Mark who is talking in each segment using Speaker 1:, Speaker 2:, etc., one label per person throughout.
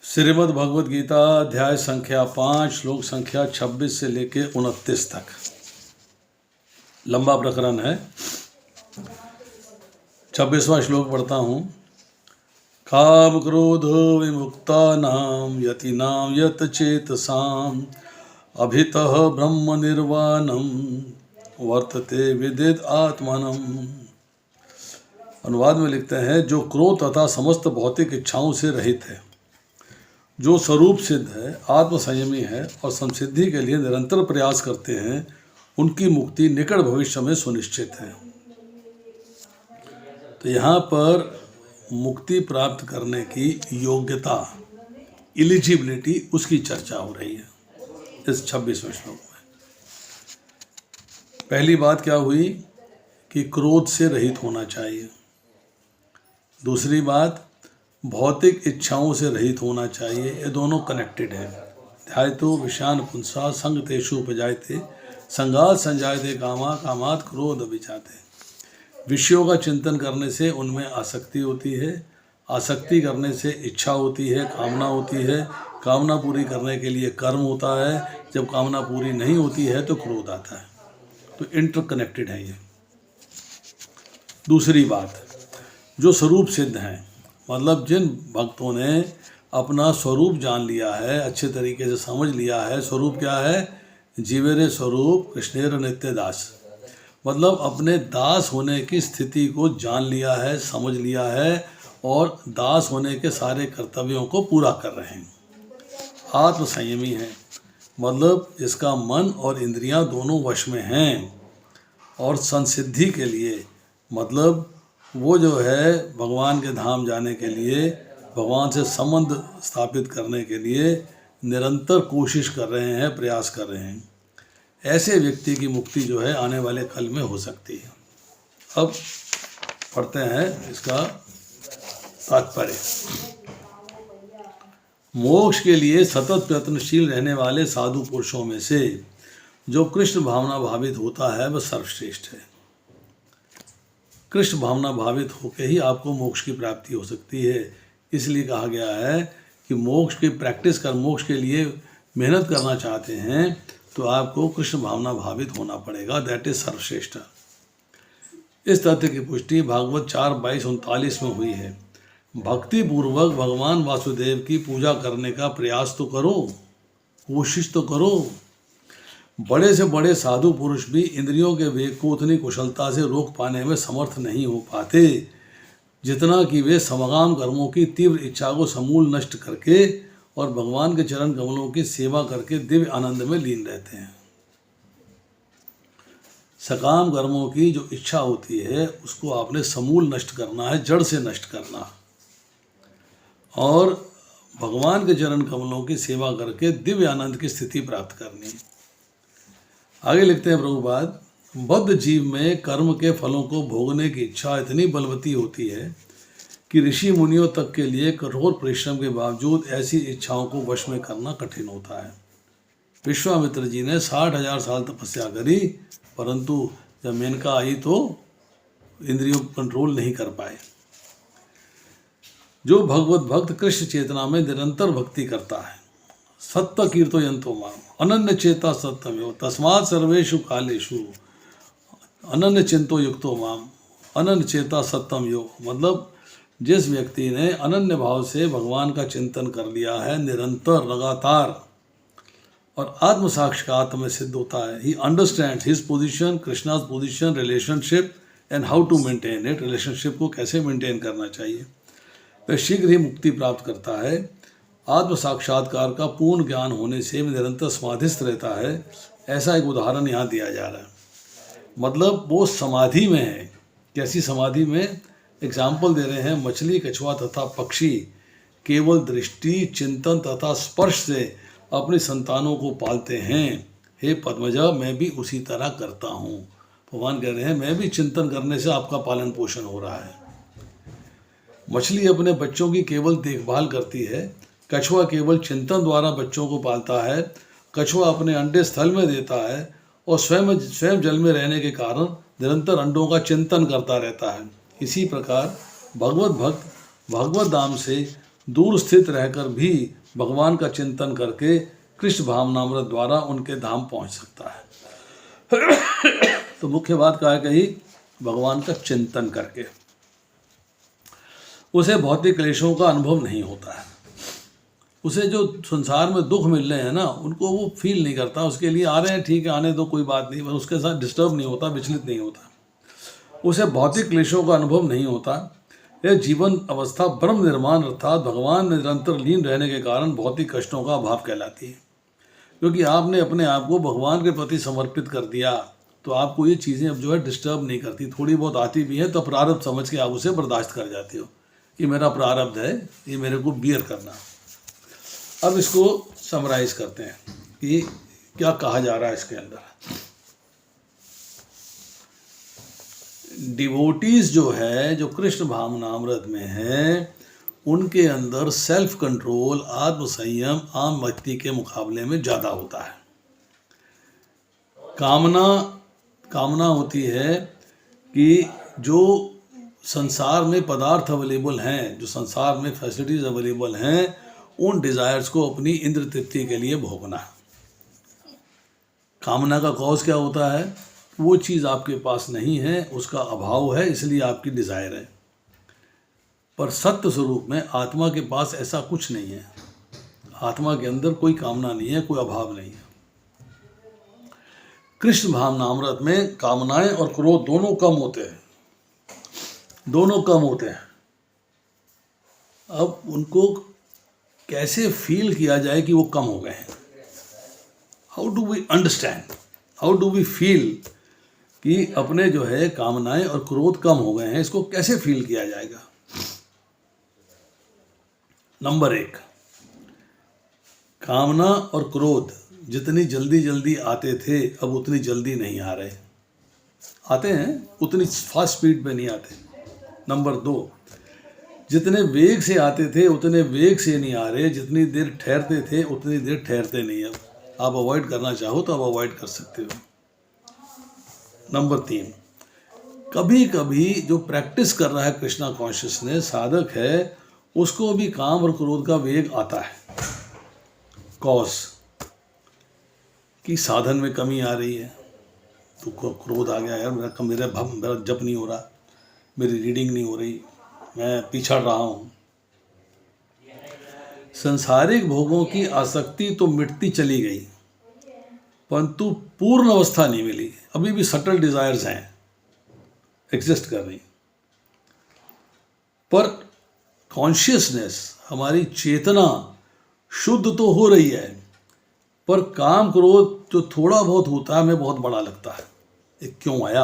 Speaker 1: श्रीमद् भगवद गीता अध्याय संख्या 5 श्लोक संख्या 26 से लेके 29 तक लंबा प्रकरण है। 26वां श्लोक पढ़ता हूँ। काम क्रोध विमुक्ता नाम यतिनाम यत चेतसाम अभितः ब्रह्म निर्वाणम वर्तते विदित आत्मनम। अनुवाद में लिखते हैं, जो क्रोध तथा समस्त भौतिक इच्छाओं से रहित है, जो स्वरूप सिद्ध है, आत्मसंयमी है और संसिद्धि के लिए निरंतर प्रयास करते हैं, उनकी मुक्ति निकट भविष्य में सुनिश्चित है। तो यहाँ पर मुक्ति प्राप्त करने की योग्यता, एलिजिबिलिटी, उसकी चर्चा हो रही है इस 26वें श्लोक में। पहली बात क्या हुई कि क्रोध से रहित होना चाहिए। दूसरी बात, भौतिक इच्छाओं से रहित होना चाहिए। ये दोनों कनेक्टेड है। ध्यायतो विषयान पुंसा संग तेषु उपजायते संगात संजायते कामा कामात क्रोध विचाते। विषयों का चिंतन करने से उनमें आसक्ति होती है, आसक्ति करने से इच्छा होती है, कामना होती है, कामना पूरी करने के लिए कर्म होता है, जब कामना पूरी नहीं होती है तो क्रोध आता है। तो इंटरकनेक्टेड है ये। दूसरी बात, जो स्वरूप सिद्ध हैं, मतलब जिन भक्तों ने अपना स्वरूप जान लिया है, अच्छे तरीके से समझ लिया है। स्वरूप क्या है? जीवेरे स्वरूप कृष्णेर नित्य दास, मतलब अपने दास होने की स्थिति को जान लिया है, समझ लिया है और दास होने के सारे कर्तव्यों को पूरा कर रहे हैं। आत्मसंयमी है, मतलब जिसका मन और इंद्रियां दोनों वश में हैं। और संसिद्धि के लिए, मतलब वो जो है भगवान के धाम जाने के लिए, भगवान से संबंध स्थापित करने के लिए निरंतर कोशिश कर रहे हैं, प्रयास कर रहे हैं। ऐसे व्यक्ति की मुक्ति जो है आने वाले कल में हो सकती है। अब पढ़ते हैं इसका तात्पर्य। मोक्ष के लिए सतत प्रयत्नशील रहने वाले साधु पुरुषों में से जो कृष्ण भावना भावित होता है वह सर्वश्रेष्ठ है। कृष्ण भावना भावित होकर ही आपको मोक्ष की प्राप्ति हो सकती है। इसलिए कहा गया है कि मोक्ष की प्रैक्टिस कर, मोक्ष के लिए मेहनत करना चाहते हैं तो आपको कृष्ण भावना भावित होना पड़ेगा। दैट इज सर्वश्रेष्ठ। इस तथ्य की पुष्टि भागवत 4:22-39 में हुई है। भक्ति पूर्वक भगवान वासुदेव की पूजा करने का प्रयास तो करो, कोशिश तो करो। बड़े से बड़े साधु पुरुष भी इंद्रियों के वेग को उतनी कुशलता से रोक पाने में समर्थ नहीं हो पाते जितना कि वे समगाम कर्मों की तीव्र इच्छा को समूल नष्ट करके और भगवान के चरण कमलों की सेवा करके दिव्य आनंद में लीन रहते हैं। सकाम कर्मों की जो इच्छा होती है उसको आपने समूल नष्ट करना है, जड़ से नष्ट करना, और भगवान के चरण कमलों की सेवा करके दिव्य आनंद की स्थिति प्राप्त करनी है। आगे लिखते हैं प्रभुपाद, बद्ध जीव में कर्म के फलों को भोगने की इच्छा इतनी बलवती होती है कि ऋषि मुनियों तक के लिए कठोर परिश्रम के बावजूद ऐसी इच्छाओं को वश में करना कठिन होता है। विश्वामित्र जी ने 60,000 साल तपस्या करी, परंतु जब मेनका आई तो इंद्रियों को कंट्रोल नहीं कर पाए। जो भगवत भक्त कृष्ण चेतना में निरंतर भक्ति करता है, सत्य कीर्तो यंतो माम अनन्य चेता सत्यमेव तस्मात् सर्वेषु कालेषु अनन्य चिंतो युक्तो माम अनन्य चेता सत्यम यो, मतलब जिस व्यक्ति ने अनन्य भाव से भगवान का चिंतन कर लिया है निरंतर लगातार और आत्म साक्षात्कार में सिद्ध होता है। He understand his position, Krishna's position, relationship and how to maintain it. Relationship को कैसे मेंटेन करना चाहिए, वह शीघ्र ही मुक्ति प्राप्त करता है। आत्म साक्षात्कार का पूर्ण ज्ञान होने से निरंतर समाधिस्थ रहता है। ऐसा एक उदाहरण यहाँ दिया जा रहा है। मतलब वो समाधि में है। कैसी समाधि में? एग्जाम्पल दे रहे हैं, मछली, कछुआ तथा पक्षी केवल दृष्टि, चिंतन तथा स्पर्श से अपनी संतानों को पालते हैं। हे पद्मजा, मैं भी उसी तरह करता हूँ। भगवान कह रहे हैं, मैं भी चिंतन करने से आपका पालन पोषण हो रहा है। मछली अपने बच्चों की केवल देखभाल करती है, कछुआ केवल चिंतन द्वारा बच्चों को पालता है। कछुआ अपने अंडे स्थल में देता है और स्वयं जल में रहने के कारण निरंतर अंडों का चिंतन करता रहता है। इसी प्रकार भगवत भक्त भगवत धाम से दूर स्थित रहकर भी भगवान का चिंतन करके कृष्ण भावनामृत द्वारा उनके धाम पहुंच सकता है। तो मुख्य बात क्या है कही, भगवान का चिंतन करके उसे भौतिक क्लेशों का अनुभव नहीं होता है। उसे जो संसार में दुख मिल रहे हैं ना, उनको वो फील नहीं करता। उसके लिए आ रहे हैं, ठीक है, आने दो, कोई बात नहीं, पर उसके साथ डिस्टर्ब नहीं होता, विचलित नहीं होता। उसे भौतिक क्लेशों का अनुभव नहीं होता। यह जीवन अवस्था ब्रह्म निर्माण अर्थात भगवान में निरंतर लीन रहने के कारण भौतिक कष्टों का अभाव कहलाती है। क्योंकि आपने अपने आप को भगवान के प्रति समर्पित कर दिया, तो आपको ये चीज़ें अब जो है डिस्टर्ब नहीं करती। थोड़ी बहुत आती भी हैं तो प्रारब्ध समझ के आप उसे बर्दाश्त कर जाते हो, ये मेरा प्रारब्ध है, ये मेरे को बियर करना। अब इसको समराइज करते हैं कि क्या कहा जा रहा है इसके अंदर। डिवोटीज जो है, जो कृष्ण भावनामृत में है, उनके अंदर सेल्फ कंट्रोल, आत्म संयम आम व्यक्ति के मुकाबले में ज़्यादा होता है। कामना होती है कि जो संसार में पदार्थ अवेलेबल हैं, जो संसार में फैसिलिटीज़ अवेलेबल हैं, उन डिज़ायर्स को अपनी इंद्र तृप्ति के लिए भोगना। कामना का कॉज क्या होता है, वो चीज़ आपके पास नहीं है, उसका अभाव है, इसलिए आपकी डिज़ायर है। पर सत्य स्वरूप में आत्मा के पास ऐसा कुछ नहीं है। आत्मा के अंदर कोई कामना नहीं है, कोई अभाव नहीं है। कृष्ण भावनामृत में कामनाएं और क्रोध दोनों कम होते हैं, दोनों कम होते हैं। अब उनको कैसे फील किया जाए कि वो कम हो गए हैं? How do we understand, how do we feel कि अपने जो है कामनाएं और क्रोध कम हो गए हैं? इसको कैसे फील किया जाएगा? नंबर 1, कामना और क्रोध जितनी जल्दी जल्दी आते थे अब उतनी जल्दी नहीं आ रहे। आते हैं, उतनी फास्ट स्पीड पे नहीं आते। नंबर 2, जितने वेग से आते थे उतने वेग से नहीं आ रहे। जितनी देर ठहरते थे उतनी देर ठहरते नहीं। अब आप अवॉइड करना चाहो तो आप अवॉइड कर सकते हो। नंबर 3, कभी कभी जो प्रैक्टिस कर रहा है कृष्णा कॉन्शियसनेस साधक है, उसको भी काम और क्रोध का वेग आता है। कॉज कि साधन में कमी आ रही है तो क्रोध आ गया, यार मेरा जप नहीं हो रहा, मेरी रीडिंग नहीं हो रही, मैं पिछड़ रहा हूँ। सांसारिक भोगों की आसक्ति तो मिटती चली गई, परंतु पूर्ण अवस्था नहीं मिली। अभी भी सटल डिजायर्स हैं, एग्जिस्ट कर रही। पर कॉन्शियसनेस, हमारी चेतना शुद्ध तो हो रही है, पर काम क्रोध जो थोड़ा बहुत होता है हमें बहुत बड़ा लगता है। ये क्यों आया,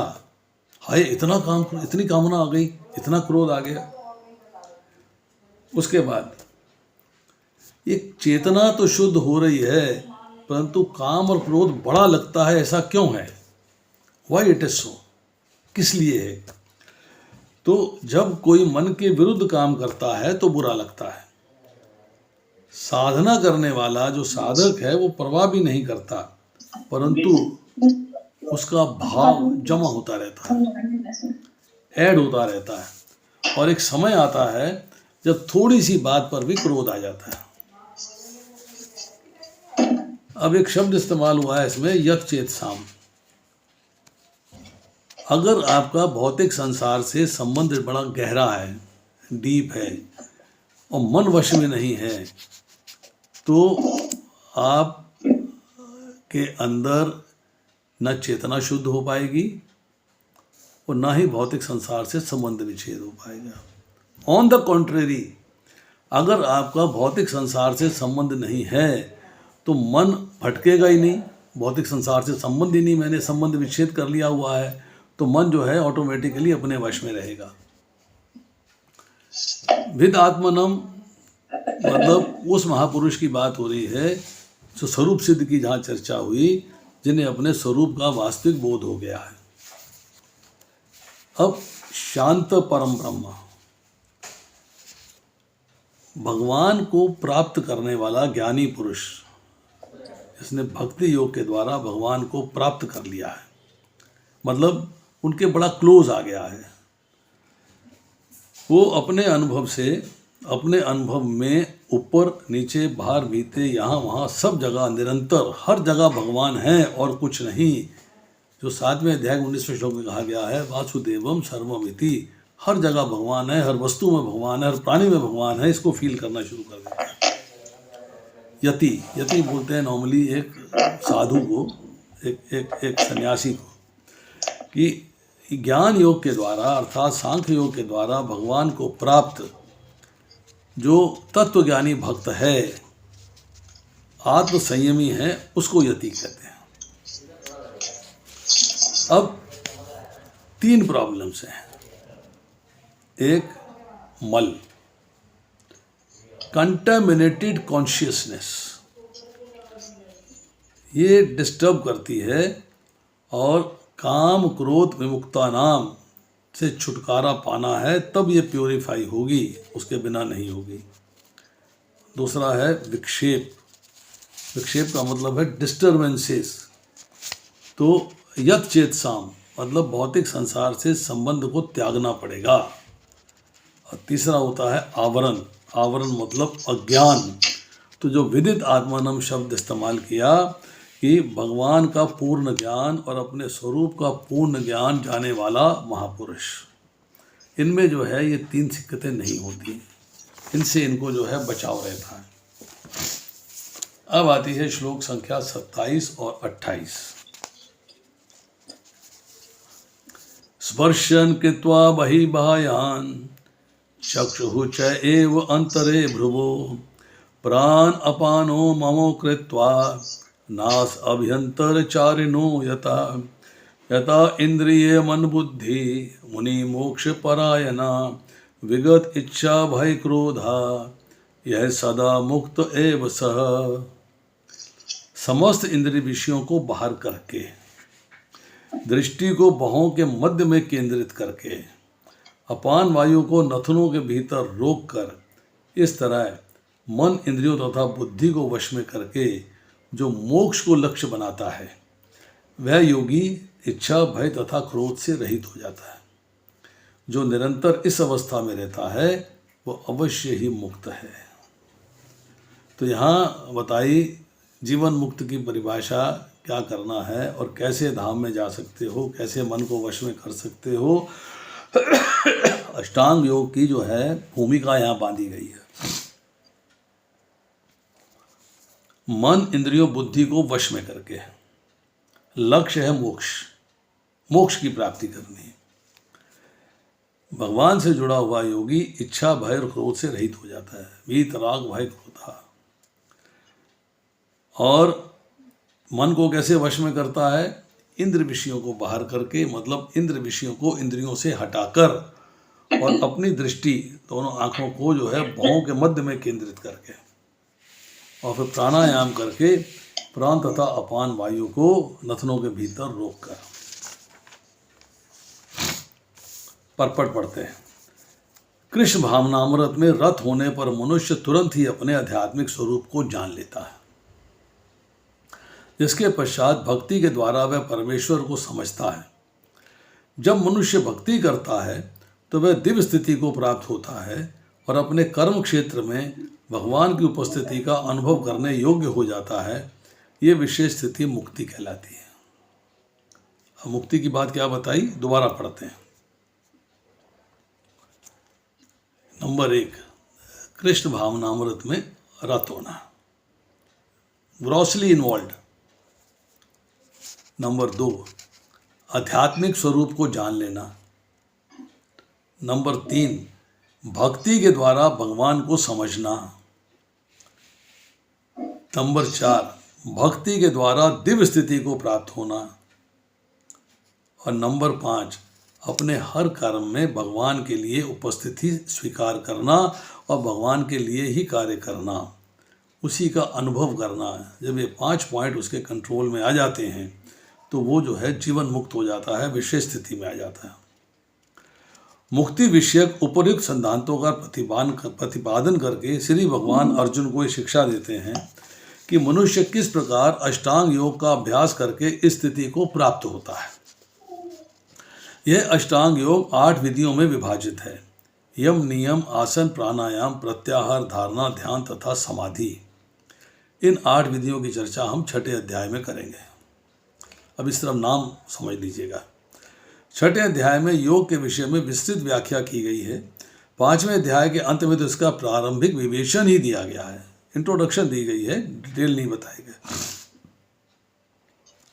Speaker 1: हाय इतना काम, इतनी कामना आ गई, इतना क्रोध आ गया। उसके बाद ये चेतना तो शुद्ध हो रही है, परंतु काम और क्रोध बड़ा लगता है। ऐसा क्यों है? वाई इट इज सो, किस लिए है? तो जब कोई मन के विरुद्ध काम करता है तो बुरा लगता है। साधना करने वाला जो साधक है वो परवाह भी नहीं करता, परंतु उसका भाव जमा होता रहता है, ऐड होता रहता है, और एक समय आता है जब थोड़ी सी बात पर भी क्रोध आ जाता है। अब एक शब्द इस्तेमाल हुआ है इसमें, यत चेतसाम। अगर आपका भौतिक संसार से संबंध बड़ा गहरा है, डीप है, और मन वश में नहीं है, तो आप के अंदर न चेतना शुद्ध हो पाएगी और ना ही भौतिक संसार से संबंध विच्छेद हो पाएगा। ऑन द कॉन्ट्रेरी, अगर आपका भौतिक संसार से संबंध नहीं है तो मन भटकेगा ही नहीं। भौतिक संसार से संबंध ही नहीं, मैंने संबंध विच्छेद कर लिया हुआ है, तो मन जो है ऑटोमेटिकली अपने वश में रहेगा। विद आत्मनम मतलब उस महापुरुष की बात हो रही है जो स्वरूप सिद्ध की जहाँ चर्चा हुई, जिन्हें अपने स्वरूप का वास्तविक बोध हो गया है। अब शांत परम ब्रह्म, भगवान को प्राप्त करने वाला ज्ञानी पुरुष, इसने भक्ति योग के द्वारा भगवान को प्राप्त कर लिया है, मतलब उनके बड़ा क्लोज आ गया है। वो अपने अनुभव से, अपने अनुभव में ऊपर नीचे बाहर भीतर यहाँ वहाँ सब जगह निरंतर हर जगह भगवान है और कुछ नहीं। जो 7वें अध्याय 19वें श्लोक में कहा गया है, वासुदेवम सर्वमिति, हर जगह भगवान है, हर वस्तु में भगवान है, हर प्राणी में भगवान है, इसको फील करना शुरू कर देते हैं। यति बोलते हैं नॉर्मली एक साधु को, एक सन्यासी को, कि ज्ञान योग के द्वारा अर्थात सांख्य योग के द्वारा भगवान को प्राप्त जो तत्वज्ञानी भक्त है, आत्म संयमी है, उसको यति कहते हैं। अब 3 प्रॉब्लम्स हैं। एक, मल, कंटामिनेटेड कॉन्शियसनेस, ये डिस्टर्ब करती है और काम क्रोध विमुक्ता नाम से छुटकारा पाना है, तब ये प्योरीफाई होगी, उसके बिना नहीं होगी। दूसरा है विक्षेप। विक्षेप का मतलब है डिस्टर्बेंसेस। तो यत चेत साम मतलब भौतिक संसार से संबंध को त्यागना पड़ेगा। और तीसरा होता है आवरण। आवरण मतलब अज्ञान। तो जो विदित आत्मानम शब्द इस्तेमाल किया कि भगवान का पूर्ण ज्ञान और अपने स्वरूप का पूर्ण ज्ञान जाने वाला महापुरुष, इनमें जो है ये 3 दिक्कतें नहीं होती, इनसे इनको जो है बचाव रहता है। अब आती है श्लोक संख्या 27 और 28। स्पर्शन कृत्वा बहिर्बाह्यान् चक्षुः च एव अंतरे भ्रुवो प्राण अपानो ममो कृत्वा नास अभ्यंतर चारिणो यथा यथा इंद्रिय मन बुद्धि मुनि मोक्ष परायणा विगत इच्छा भय क्रोधा यह सदा मुक्त एव सह। समस्त इंद्रिय विषयों को बाहर करके, दृष्टि को बाहों के मध्य में केंद्रित करके, अपान वायु को नथनों के भीतर रोक कर, इस तरह मन इंद्रियों तथा बुद्धि को वश में करके जो मोक्ष को लक्ष्य बनाता है, वह योगी इच्छा भय तथा क्रोध से रहित हो जाता है। जो निरंतर इस अवस्था में रहता है वो अवश्य ही मुक्त है। तो यहाँ बताई जीवन मुक्त की परिभाषा क्या करना है और कैसे धाम में जा सकते हो, कैसे मन को वश में कर सकते हो। अष्टांग योग की जो है भूमिका यहाँ बांधी गई है। मन इंद्रियों बुद्धि को वश में करके लक्ष्य है मोक्ष, मोक्ष की प्राप्ति करनी। भगवान से जुड़ा हुआ योगी इच्छा भय और क्रोध से रहित हो जाता है। वीतराग भय क्रोधा। और मन को कैसे वश में करता है? इंद्र विषयों को बाहर करके, मतलब इंद्र विषयों को इंद्रियों से हटाकर और अपनी दृष्टि दोनों आँखों को जो है भौं के मध्य में केंद्रित करके और फिर प्राणायाम करके प्राण तथा अपान वायु को नथनों के भीतर रोककर। परपट पढ़ते हैं। कृष्ण भावनामृत में रत होने पर मनुष्य तुरंत ही अपने आध्यात्मिक स्वरूप को जान लेता है, जिसके पश्चात भक्ति के द्वारा वह परमेश्वर को समझता है। जब मनुष्य भक्ति करता है तो वह दिव्य स्थिति को प्राप्त होता है और अपने कर्म क्षेत्र में भगवान की उपस्थिति का अनुभव करने योग्य हो जाता है। ये विशेष स्थिति मुक्ति कहलाती है। अब मुक्ति की बात क्या बताई, दोबारा पढ़ते हैं। नंबर 1, कृष्ण भावनामृत में रत होना, ग्रॉसली इन्वॉल्व। नंबर 2, आध्यात्मिक स्वरूप को जान लेना। नंबर 3, भक्ति के द्वारा भगवान को समझना। नंबर 4, भक्ति के द्वारा दिव्य स्थिति को प्राप्त होना। और नंबर 5, अपने हर कर्म में भगवान के लिए उपस्थिति स्वीकार करना और भगवान के लिए ही कार्य करना, उसी का अनुभव करना। जब ये 5 पॉइंट उसके कंट्रोल में आ जाते हैं तो वो जो है जीवन मुक्त हो जाता है, विशेष स्थिति में आ जाता है। मुक्ति विषयक उपयुक्त सिद्धांतों का प्रतिपादन करके श्री भगवान अर्जुन को ये शिक्षा देते हैं कि मनुष्य किस प्रकार अष्टांग योग का अभ्यास करके इस स्थिति को प्राप्त होता है। यह अष्टांग योग 8 विधियों में विभाजित है। यम, नियम, आसन, प्राणायाम, प्रत्याहार, धारणा, ध्यान तथा समाधि, इन 8 विधियों की चर्चा हम 6ठे अध्याय में करेंगे। अब इस तरफ नाम समझ लीजिएगा। 6ठे अध्याय में योग के विषय में विस्तृत व्याख्या की गई है। 5वें अध्याय के अंत में तो इसका प्रारंभिक विवेचन ही दिया गया है, इंट्रोडक्शन दी गई है, डिटेल नहीं बताई गई।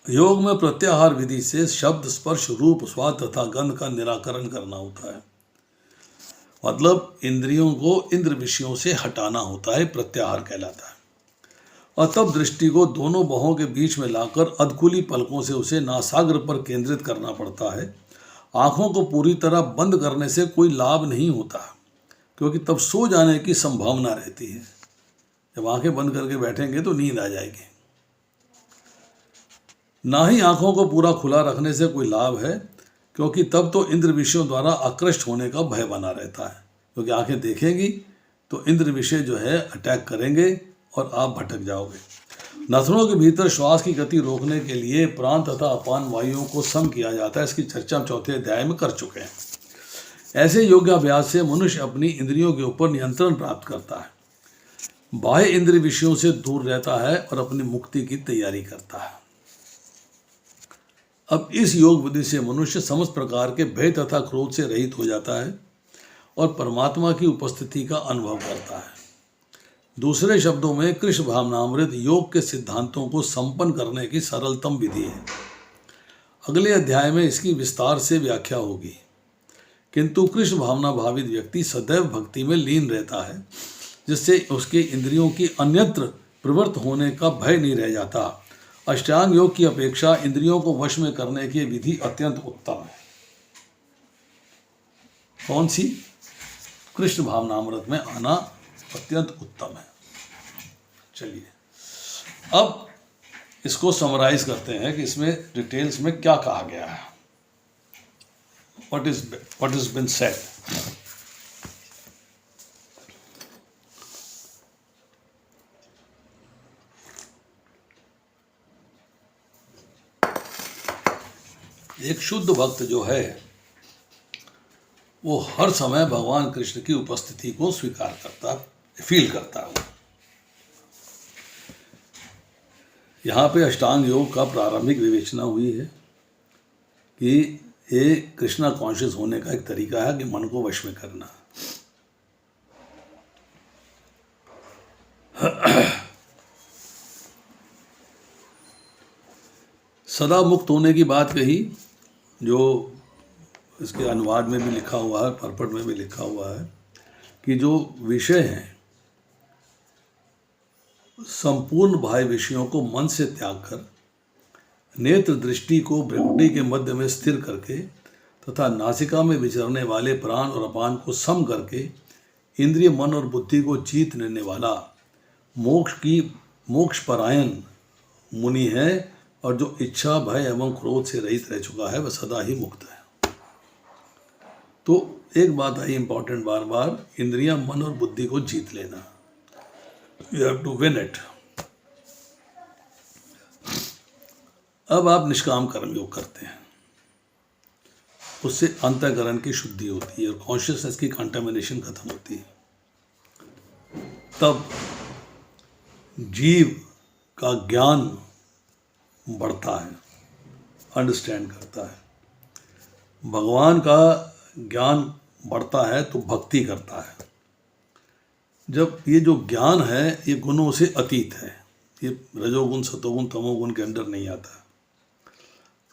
Speaker 1: योग में प्रत्याहार विधि से शब्द, स्पर्श, रूप, स्वाद तथा गंध का निराकरण करना होता है। मतलब इंद्रियों को इंद्र विषयों से हटाना होता है, प्रत्याहार कहलाता है। और तब दृष्टि को दोनों बाहों के बीच में लाकर अधकुली पलकों से उसे नासाग्र पर केंद्रित करना पड़ता है। आँखों को पूरी तरह बंद करने से कोई लाभ नहीं होता, क्योंकि तब सो जाने की संभावना रहती है। जब आंखें बंद करके बैठेंगे तो नींद आ जाएगी। ना ही आंखों को पूरा खुला रखने से कोई लाभ है, क्योंकि तब तो इंद्र विषयों द्वारा आकृष्ट होने का भय बना रहता है। क्योंकि आंखें देखेंगी तो इंद्र विषय जो है अटैक करेंगे और आप भटक जाओगे। नथनों के भीतर श्वास की गति रोकने के लिए प्राण तथा अपान वायुओं को सम किया जाता है। इसकी चर्चा हम 4थे अध्याय में कर चुके हैं। ऐसे योगाभ्यास से मनुष्य अपनी इंद्रियों के ऊपर नियंत्रण प्राप्त करता है, बाह्य इंद्रिय विषयों से दूर रहता है और अपनी मुक्ति की तैयारी करता है। अब इस योग विधि से मनुष्य समस्त प्रकार के भय तथा क्रोध से रहित हो जाता है और परमात्मा की उपस्थिति का अनुभव करता है। दूसरे शब्दों में कृष्ण भावनामृत योग के सिद्धांतों को संपन्न करने की सरलतम विधि है। अगले अध्याय में इसकी विस्तार से व्याख्या होगी। किंतु कृष्ण भावना भावित व्यक्ति सदैव भक्ति में लीन रहता है, जिससे उसके इंद्रियों की अन्यत्र प्रवृत्त होने का भय नहीं रह जाता। अष्टांग योग की अपेक्षा इंद्रियों को वश में करने की विधि अत्यंत उत्तम है। कौन सी? कृष्ण भावनामृत में आना अत्यंत उत्तम है। चलिए अब इसको समराइज करते हैं कि इसमें डिटेल्स में क्या कहा गया है। What has been said? एक शुद्ध भक्त जो है वो हर समय भगवान कृष्ण की उपस्थिति को स्वीकार करता, फील करता है। यहाँ पे अष्टांग योग का प्रारंभिक विवेचना हुई है कि ये कृष्णा कॉन्शियस होने का एक तरीका है कि मन को वश में करना। सदा मुक्त होने की बात कही, जो इसके अनुवाद में भी लिखा हुआ है, परपट में भी लिखा हुआ है कि जो विषय हैं संपूर्ण बाह्य विषयों को मन से त्याग कर नेत्र दृष्टि को भ्रुकुटी के मध्य में स्थिर करके तथा नासिका में विचरने वाले प्राण और अपान को सम करके इंद्रिय, मन और बुद्धि को जीत लेने वाला मोक्ष परायण मुनि है, और जो इच्छा, भय एवं क्रोध से रहित रह चुका है वह सदा ही मुक्त है। तो एक बात आई इंपॉर्टेंट, बार बार इंद्रियां, मन और बुद्धि को जीत लेना। You have to win it. अब आप निष्काम कर्म योग करते हैं, उससे अंतःकरण की शुद्धि होती है और कॉन्शियसनेस की कंटामिनेशन खत्म होती है। तब जीव का ज्ञान बढ़ता है, अंडरस्टैंड करता है। भगवान का ज्ञान बढ़ता है तो भक्ति करता है। जब ये जो ज्ञान है ये गुणों से अतीत है, ये रजोगुण, सतोगुण, तमोगुण के अंदर नहीं आता,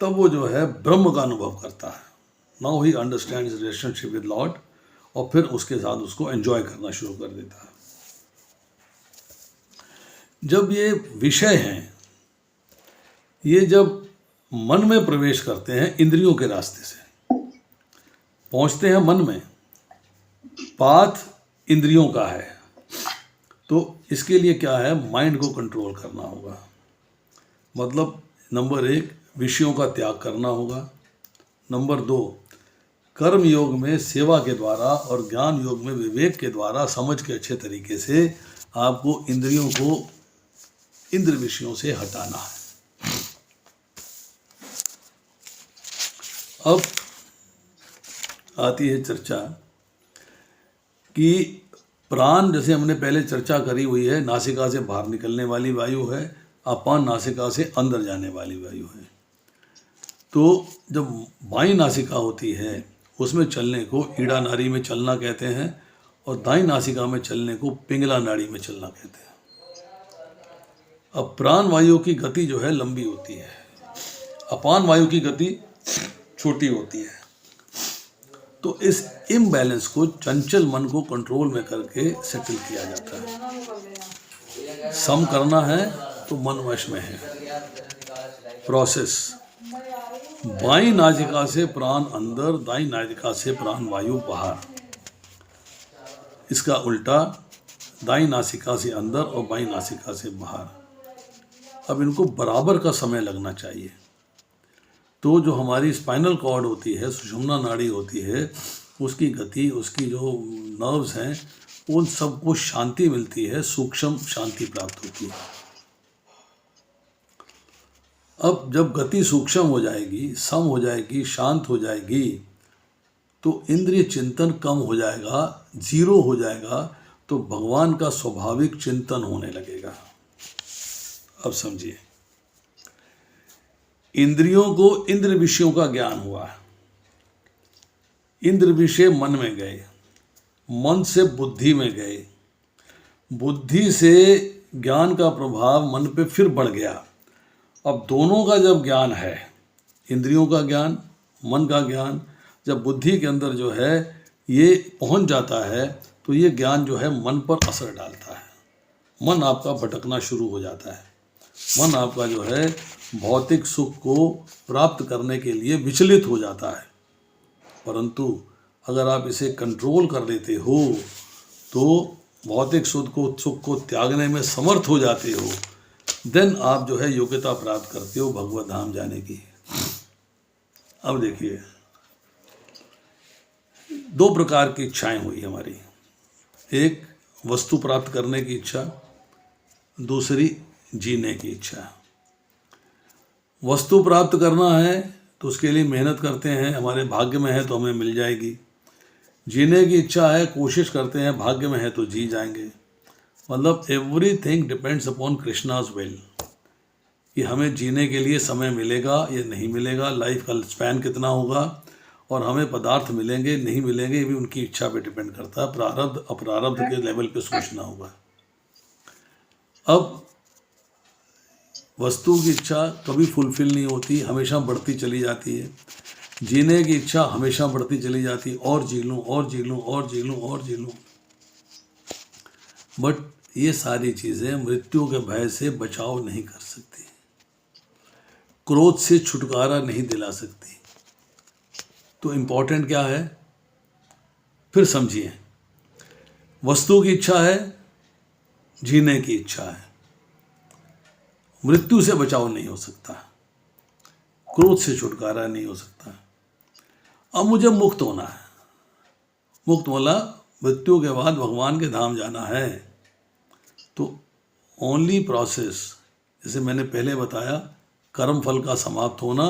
Speaker 1: तब वो जो है ब्रह्म का अनुभव करता है। Now he understands relationship with Lord, और फिर उसके साथ उसको एंजॉय करना शुरू कर देता है। जब ये विषय हैं, ये जब मन में प्रवेश करते हैं इंद्रियों के रास्ते से पहुंचते हैं मन में, पाथ इंद्रियों का है, तो इसके लिए क्या है, माइंड को कंट्रोल करना होगा। मतलब नंबर 1 विषयों का त्याग करना होगा। नंबर 2 कर्म योग में सेवा के द्वारा और ज्ञान योग में विवेक के द्वारा समझ के अच्छे तरीके से आपको इंद्रियों को इंद्र विषयों से हटाना है। अब आती है चर्चा कि प्राण, जैसे हमने पहले चर्चा करी हुई है, नासिका से बाहर निकलने वाली वायु है, अपान नासिका से अंदर जाने वाली वायु है। तो जब बाईं नासिका होती है उसमें चलने को ईड़ा नाड़ी में चलना कहते हैं, और दाईं नासिका में चलने को पिंगला नाड़ी में चलना कहते हैं। अब प्राण वायु की गति जो है लंबी होती है, अपान वायु की गति छोटी होती है। तो इस इम्बैलेंस को चंचल मन को कंट्रोल में करके सेटल किया जाता है। सम करना है तो मन वश में है प्रोसेस। बाईं नासिका से प्राण अंदर, दाईं नासिका से प्राण वायु बाहर। इसका उल्टा, दाईं नासिका से अंदर और बाईं नासिका से बाहर। अब इनको बराबर का समय लगना चाहिए। तो जो हमारी स्पाइनल कॉर्ड होती है, सुषुम्ना नाड़ी होती है, उसकी गति, उसकी जो नर्व्स हैं, उन सबको शांति मिलती है, सूक्ष्म शांति प्राप्त होती है। अब जब गति सूक्ष्म हो जाएगी, सम हो जाएगी, शांत हो जाएगी, तो इंद्रिय चिंतन कम हो जाएगा, जीरो हो जाएगा, तो भगवान का स्वाभाविक चिंतन होने लगेगा। अब समझिए, इंद्रियों को इंद्र विषयों का ज्ञान हुआ, इंद्र विषय मन में गए, मन से बुद्धि में गए, बुद्धि से ज्ञान का प्रभाव मन पे फिर बढ़ गया। अब दोनों का जब ज्ञान है, इंद्रियों का ज्ञान, मन का ज्ञान, जब बुद्धि के अंदर जो है ये पहुंच जाता है, तो ये ज्ञान जो है मन पर असर डालता है। मन आपका भटकना शुरू हो जाता है, मन आपका जो है भौतिक सुख को प्राप्त करने के लिए विचलित हो जाता है। परंतु अगर आप इसे कंट्रोल कर लेते हो तो भौतिक सुख को त्यागने में समर्थ हो जाते हो, देन आप जो है योग्यता प्राप्त करते हो भगवत धाम जाने की। अब देखिए, दो प्रकार की इच्छाएं हुई हमारी। एक वस्तु प्राप्त करने की इच्छा, दूसरी जीने की इच्छा। वस्तु प्राप्त करना है तो उसके लिए मेहनत करते हैं, हमारे भाग्य में है तो हमें मिल जाएगी। जीने की इच्छा है, कोशिश करते हैं, भाग्य में है तो जी जाएंगे। मतलब everything depends upon Krishna's will, कि हमें जीने के लिए समय मिलेगा या नहीं मिलेगा, लाइफ का स्पैन कितना होगा, और हमें पदार्थ मिलेंगे नहीं मिलेंगे, ये भी उनकी इच्छा पे डिपेंड करता है। प्रारब्ध अप्रारब्ध के लेवल पे सोचना होगा। अब वस्तु की इच्छा कभी फुलफिल नहीं होती, हमेशा बढ़ती चली जाती है। जीने की इच्छा हमेशा बढ़ती चली जाती है, और जी लूँ और जी लूँ और जी लूँ और जी लूँ। बट ये सारी चीज़ें मृत्यु के भय से बचाव नहीं कर सकती, क्रोध से छुटकारा नहीं दिला सकती। तो इम्पोर्टेंट क्या है, फिर समझिए। वस्तु की इच्छा है, जीने की इच्छा है, मृत्यु से बचाव नहीं हो सकता, क्रोध से छुटकारा नहीं हो सकता। अब मुझे मुक्त होना है, मुक्त वाला मृत्यु के बाद भगवान के धाम जाना है। तो ओनली प्रोसेस, जैसे मैंने पहले बताया, कर्म फल का समाप्त होना,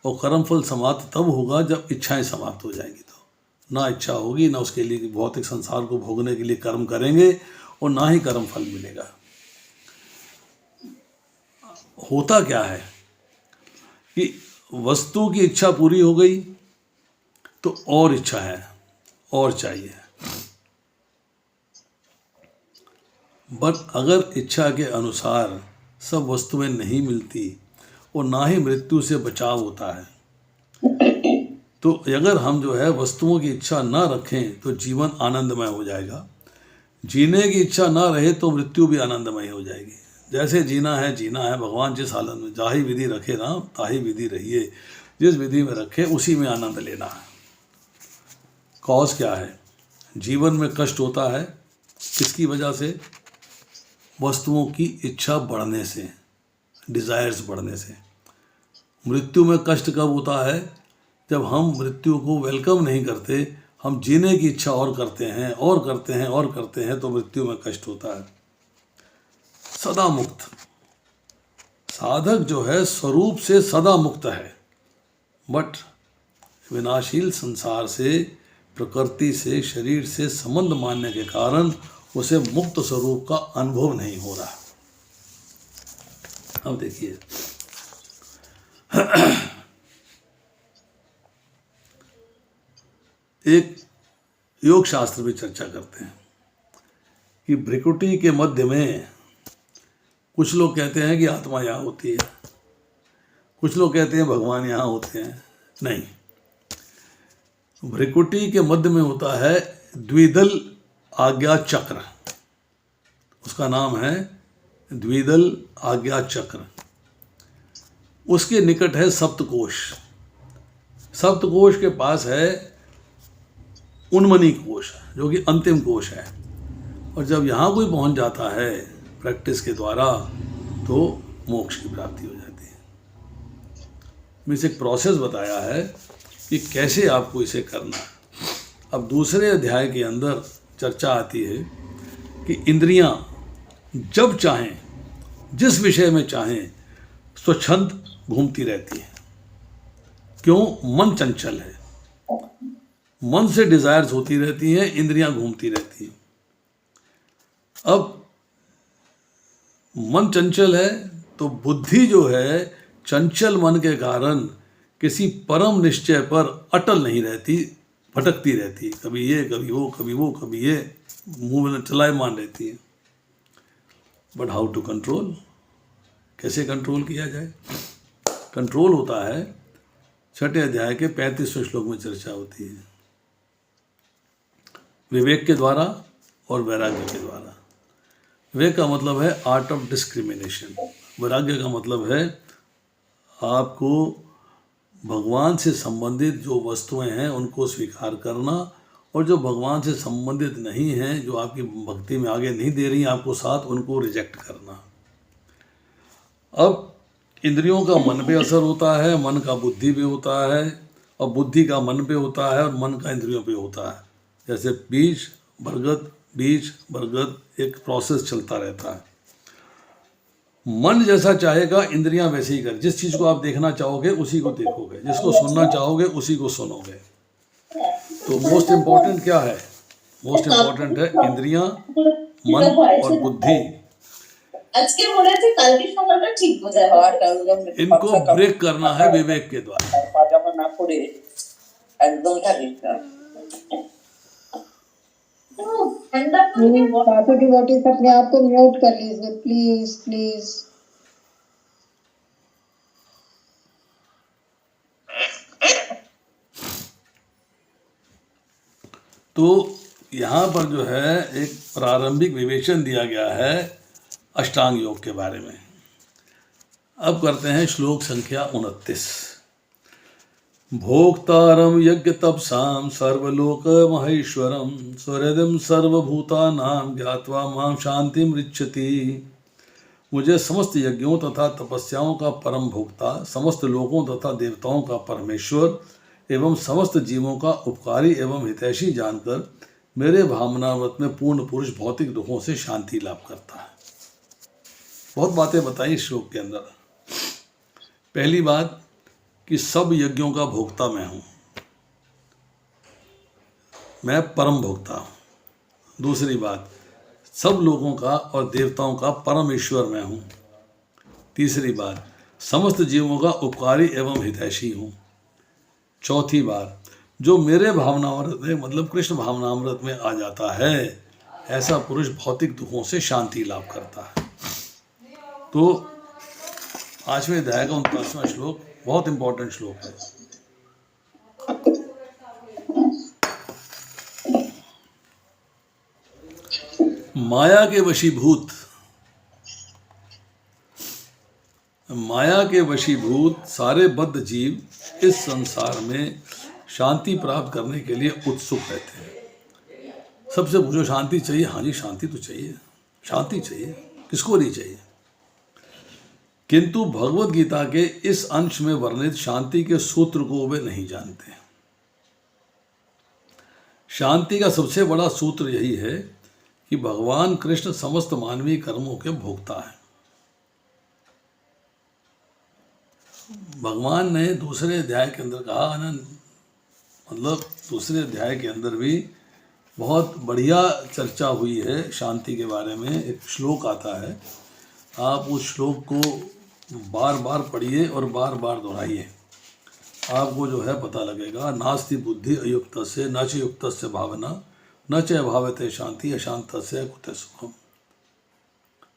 Speaker 1: और कर्म फल समाप्त तब होगा जब इच्छाएं समाप्त हो जाएंगी। तो ना इच्छा होगी, ना उसके लिए भौतिक संसार को भोगने के लिए कर्म करेंगे, और ना ही कर्म फल मिलेगा। होता क्या है कि वस्तु की इच्छा पूरी हो गई तो और इच्छा है, और चाहिए। बट अगर इच्छा के अनुसार सब वस्तुएं नहीं मिलती और ना ही मृत्यु से बचाव होता है, तो अगर हम जो है वस्तुओं की इच्छा ना रखें तो जीवन आनंदमय हो जाएगा। जीने की इच्छा ना रहे तो मृत्यु भी आनंदमय हो जाएगी। जैसे जीना है भगवान जिस हालत में, जाही विधि रखे राम ताही विधि रहिए, जिस विधि में रखे उसी में आनंद लेना है। कॉज क्या है, जीवन में कष्ट होता है किसकी वजह से, वस्तुओं की इच्छा बढ़ने से, डिज़ायर्स बढ़ने से। मृत्यु में कष्ट कब होता है, जब हम मृत्यु को वेलकम नहीं करते, हम जीने की इच्छा और करते हैं और करते हैं और करते हैं, तो मृत्यु में कष्ट होता है। सदा मुक्त साधक जो है स्वरूप से सदा मुक्त है, बट विनाशील संसार से प्रकृति से, शरीर से संबंध मानने के कारण उसे मुक्त स्वरूप का अनुभव नहीं हो रहा। अब देखिए, एक योग शास्त्र भी चर्चा करते हैं कि भ्रिकुटी के मध्य में कुछ लोग कहते हैं कि आत्मा यहाँ होती है, कुछ लोग कहते हैं भगवान यहाँ होते हैं। नहीं, भ्रिकुटी के मध्य में होता है द्विदल आज्ञा चक्र, उसका नाम है द्विदल आज्ञा चक्र। उसके निकट है सप्तकोश, सप्तकोश के पास है उन्मनी कोश जो कि अंतिम कोश है। और जब यहाँ कोई पहुँच जाता है प्रैक्टिस के द्वारा तो मोक्ष की प्राप्ति हो जाती है। मैं इसे एक प्रोसेस बताया है कि कैसे आपको इसे करना है। अब दूसरे अध्याय के अंदर चर्चा आती है कि इंद्रियां जब चाहें, जिस विषय में चाहें, स्वच्छंद घूमती रहती हैं। क्यों? मन चंचल है, मन से डिजायर्स होती रहती हैं, इंद्रियां घूमती रहती हैं। अब मन चंचल है तो बुद्धि जो है चंचल मन के कारण किसी परम निश्चय पर अटल नहीं रहती, भटकती रहती, कभी ये कभी वो, कभी वो कभी ये, मुंह में चलायमान रहती है। बट हाउ टू कंट्रोल, कैसे कंट्रोल किया जाए? कंट्रोल होता है, छठे अध्याय के 35वें श्लोक में चर्चा होती है, विवेक के द्वारा और वैराग्य के द्वारा। विवेक का मतलब है आर्ट ऑफ डिस्क्रिमिनेशन, वैराग्य का मतलब है आपको भगवान से संबंधित जो वस्तुएं हैं उनको स्वीकार करना, और जो भगवान से संबंधित नहीं हैं, जो आपकी भक्ति में आगे नहीं दे रही हैं आपको साथ, उनको रिजेक्ट करना। अब इंद्रियों का मन पे असर होता है, मन का बुद्धि पे होता है, और बुद्धि का मन पे होता है, और मन का इंद्रियों पे होता है। जैसे बीज बरगद, बीज बरगद, एक प्रोसेस चलता रहता है। मन जैसा चाहेगा इंद्रियां वैसे ही कर, जिस चीज़ को आप देखना चाहोगे उसी को देखोगे, जिसको सुनना चाहोगे उसी को सुनोगे। तो मोस्ट इम्पॉर्टेंट क्या है? मोस्ट इम्पॉर्टेंट है इंद्रियां, मन और बुद्धि। इनको ब्रेक करना है विवेक के द्वारा।
Speaker 2: अपने आप को म्यूट कर लीजिए प्लीज प्लीज।
Speaker 1: तो यहाँ पर जो है एक प्रारंभिक विवेचन दिया गया है अष्टांग योग के बारे में। अब करते हैं श्लोक संख्या 29। भोक्तारम यज्ञ तपसाम सर्वलोक महेश्वरम स्वहृदम सर्वभूतानां ज्ञात्वा मां शांति मृच्छति। मुझे समस्त यज्ञों तथा तपस्याओं का परम भोक्ता, समस्त लोकों तथा देवताओं का परमेश्वर एवं समस्त जीवों का उपकारी एवं हितैषी जानकर मेरे भावनाव्रत में पूर्ण पुरुष भौतिक दुखों से शांति लाभ करता है। बहुत बातें बताई इस श्लोक के अंदर। पहली बात कि सब यज्ञों का भोक्ता मैं हूँ, मैं परम भोक्ता हूँ। दूसरी बात, सब लोगों का और देवताओं का परम ईश्वर मैं हूँ। तीसरी बात, समस्त जीवों का उपकारी एवं हितैषी हूँ। चौथी बात, जो मेरे भावनामृत में मतलब कृष्ण भावनामृत में आ जाता है ऐसा पुरुष भौतिक दुखों से शांति लाभ करता है। तो 5वें अध्याय का 29वां श्लोक बहुत इंपॉर्टेंट श्लोक है। माया के वशीभूत सारे बद्ध जीव इस संसार में शांति प्राप्त करने के लिए उत्सुक रहते हैं। सबसे पूछो शांति चाहिए? हाँ जी शांति तो चाहिए, शांति चाहिए, किसको नहीं चाहिए। किंतु भगवत गीता के इस अंश में वर्णित शांति के सूत्र को वे नहीं जानते। शांति का सबसे बड़ा सूत्र यही है कि भगवान कृष्ण समस्त मानवीय कर्मों के भोक्ता हैं। भगवान ने दूसरे अध्याय के अंदर कहा, मतलब दूसरे अध्याय के अंदर भी बहुत बढ़िया चर्चा हुई है शांति के बारे में। एक श्लोक आता है, आप उस श्लोक को बार बार पढ़िए और बार बार दोहराइए, आपको जो है पता लगेगा। नास्ति बुद्धि अयुक्त से न च युक्त से भावना न च अभावते शांति अशांत से कुते सुखम।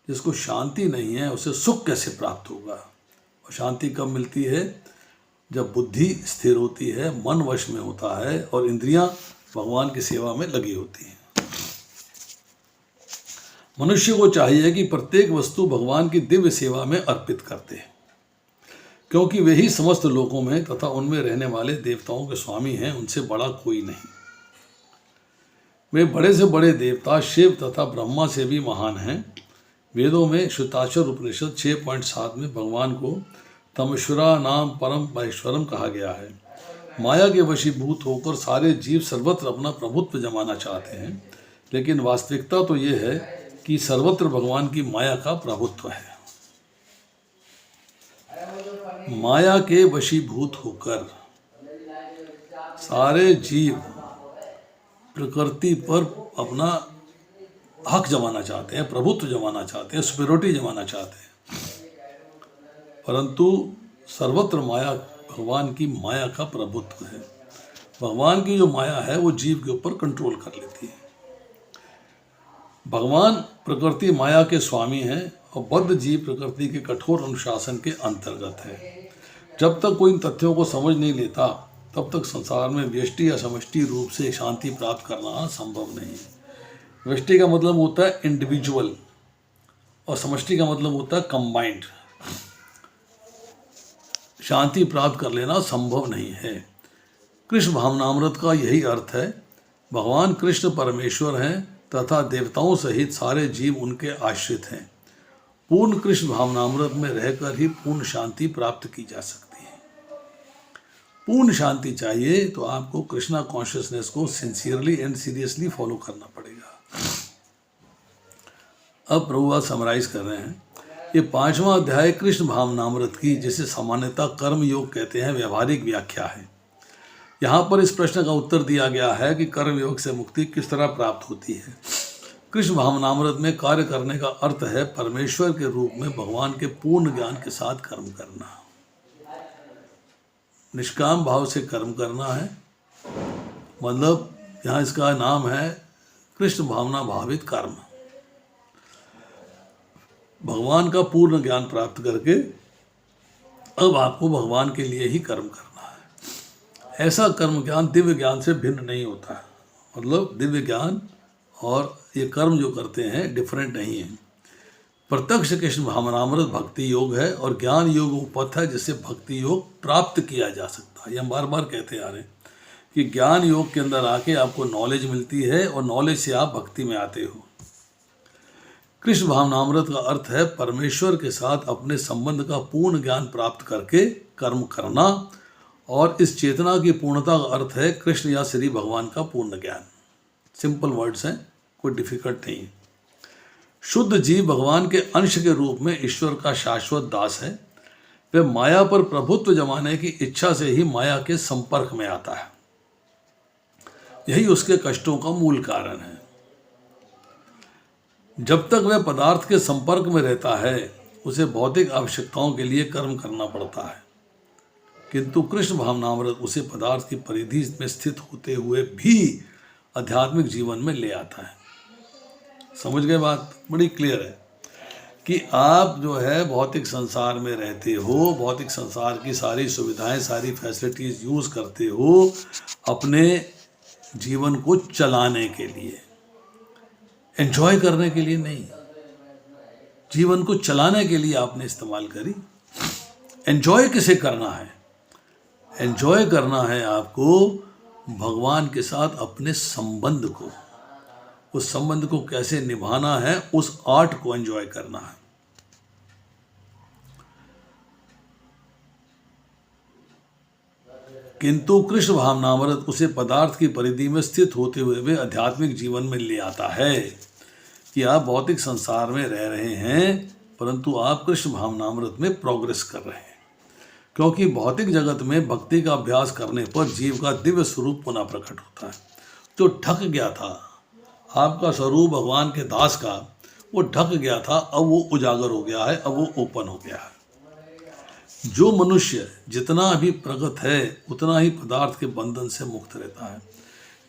Speaker 1: जिसको शांति नहीं है उसे सुख कैसे प्राप्त होगा? और शांति कब मिलती है? जब बुद्धि स्थिर होती है, मन वश में होता है और इंद्रियां भगवान की सेवा में लगी होती हैं। मनुष्य को चाहिए कि प्रत्येक वस्तु भगवान की दिव्य सेवा में अर्पित करते हैं, क्योंकि वे ही समस्त लोकों में तथा उनमें रहने वाले देवताओं के स्वामी हैं, उनसे बड़ा कोई नहीं। वे बड़े से बड़े देवता शिव तथा ब्रह्मा से भी महान हैं। वेदों में श्वेताक्षर उपनिषद 6.7 में भगवान को तमेश्वरा नाम परम महेश्वरम कहा गया है। माया के वशीभूत होकर सारे जीव सर्वत्र अपना प्रभुत्व जमाना चाहते हैं, लेकिन वास्तविकता तो ये है कि सर्वत्र भगवान की माया का प्रभुत्व है। माया के वशीभूत होकर सारे जीव प्रकृति पर अपना हक जमाना चाहते हैं, प्रभुत्व जमाना चाहते हैं, सुपीरियरिटी जमाना चाहते हैं, परंतु सर्वत्र माया भगवान की माया का प्रभुत्व है। भगवान की जो माया है वो जीव के ऊपर कंट्रोल कर लेती है। भगवान प्रकृति माया के स्वामी हैं और बद्ध जीव प्रकृति के कठोर अनुशासन के अंतर्गत है। जब तक कोई इन तथ्यों को समझ नहीं लेता तब तक संसार में व्यष्टि या समष्टि रूप से शांति प्राप्त करना संभव नहीं है। व्यष्टि का मतलब होता है इंडिविजुअल और समष्टि का मतलब होता है कंबाइंड। शांति प्राप्त कर लेना संभव नहीं है। कृष्ण भावनामृत का यही अर्थ है। भगवान कृष्ण परमेश्वर हैं तथा देवताओं सहित सारे जीव उनके आश्रित हैं। पूर्ण कृष्ण भावनामृत में रहकर ही पूर्ण शांति प्राप्त की जा सकती है। पूर्ण शांति चाहिए तो आपको कृष्णा कॉन्शियसनेस को सिंसियरली एंड सीरियसली फॉलो करना पड़ेगा। अब प्रभु समराइज कर रहे हैं। ये 5वां अध्याय कृष्ण भावनामृत की, जिसे सामान्यतः कर्म योग कहते हैं, व्यवहारिक व्याख्या है। यहाँ पर इस प्रश्न का उत्तर दिया गया है कि कर्म योग से मुक्ति किस तरह प्राप्त होती है। कृष्ण भावनामृत में कार्य करने का अर्थ है परमेश्वर के रूप में भगवान के पूर्ण ज्ञान के साथ कर्म करना। निष्काम भाव से कर्म करना है, मतलब यहाँ इसका नाम है कृष्ण भावना भावित कर्म। भगवान का पूर्ण ज्ञान प्राप्त करके अब आपको भगवान के लिए ही कर्म करना है। ऐसा कर्म ज्ञान दिव्य ज्ञान से भिन्न नहीं होता है। मतलब दिव्य ज्ञान और ये कर्म जो करते हैं डिफरेंट नहीं है। प्रत्यक्ष कृष्ण भावनामृत भक्ति योग है और ज्ञान योग वो पथ है जिससे भक्ति योग प्राप्त किया जा सकता है। ये हम बार बार कहते आ रहे हैं कि ज्ञान योग के अंदर आके आपको नॉलेज मिलती है और नॉलेज से आप भक्ति में आते हो। कृष्ण भावनामृत का अर्थ है परमेश्वर के साथ अपने संबंध का पूर्ण ज्ञान प्राप्त करके कर्म करना, और इस चेतना की पूर्णता का अर्थ है कृष्ण या श्री भगवान का पूर्ण ज्ञान। सिंपल वर्ड्स हैं, कोई डिफिकल्ट नहीं। शुद्ध जीव भगवान के अंश के रूप में ईश्वर का शाश्वत दास है। वह माया पर प्रभुत्व जमाने की इच्छा से ही माया के संपर्क में आता है। यही उसके कष्टों का मूल कारण है। जब तक वह पदार्थ के संपर्क में रहता है उसे भौतिक आवश्यकताओं के लिए कर्म करना पड़ता है, किंतु कृष्ण भावनामृत उसे पदार्थ की परिधि में स्थित होते हुए भी आध्यात्मिक जीवन में ले आता है। समझ गए बात? बड़ी क्लियर है कि आप जो है भौतिक संसार में रहते हो, भौतिक संसार की सारी सुविधाएं, सारी फैसिलिटीज यूज करते हो अपने जीवन को चलाने के लिए, एंजॉय करने के लिए नहीं। जीवन को चलाने के लिए आपने इस्तेमाल करी। एंजॉय किसे करना है? एंजॉय करना है आपको भगवान के साथ अपने संबंध को। उस संबंध को कैसे निभाना है, उस आर्ट को एंजॉय करना है। किंतु कृष्ण भावनामृत उसे पदार्थ की परिधि में स्थित होते हुए वे आध्यात्मिक जीवन में ले आता है कि आप भौतिक संसार में रह रहे हैं परंतु आप कृष्ण भावनामृत में प्रोग्रेस कर रहे हैं। क्योंकि भौतिक जगत में भक्ति का अभ्यास करने पर जीव का दिव्य स्वरूप पुनः प्रकट होता है। जो ढक गया था, आपका स्वरूप भगवान के दास का वो ढक गया था, अब वो उजागर हो गया है, अब वो ओपन हो गया है। जो मनुष्य जितना भी प्रगत है उतना ही पदार्थ के बंधन से मुक्त रहता है।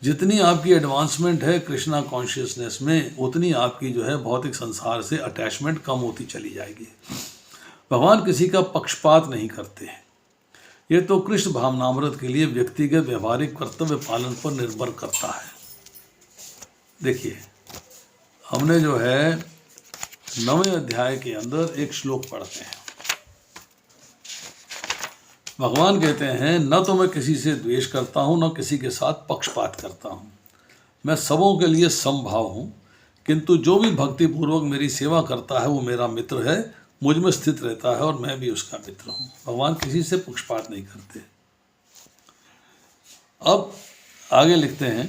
Speaker 1: जितनी आपकी एडवांसमेंट है कृष्णा कॉन्शियसनेस में, उतनी आपकी जो है भौतिक संसार से अटैचमेंट कम होती चली जाएगी। भगवान किसी का पक्षपात नहीं करते हैं। ये तो कृष्ण भावनामृत के लिए व्यक्तिगत व्यवहारिक कर्तव्य पालन पर निर्भर करता है। देखिए, हमने जो है 9वें अध्याय के अंदर एक श्लोक पढ़ते हैं। भगवान कहते हैं, न तो मैं किसी से द्वेष करता हूँ, न किसी के साथ पक्षपात करता हूँ। मैं सबों के लिए समभाव हूँ, किंतु जो भी भक्तिपूर्वक मेरी सेवा करता है वो मेरा मित्र है, मुझ में स्थित रहता है और मैं भी उसका मित्र हूँ। भगवान किसी से पक्षपात नहीं करते। अब आगे लिखते हैं,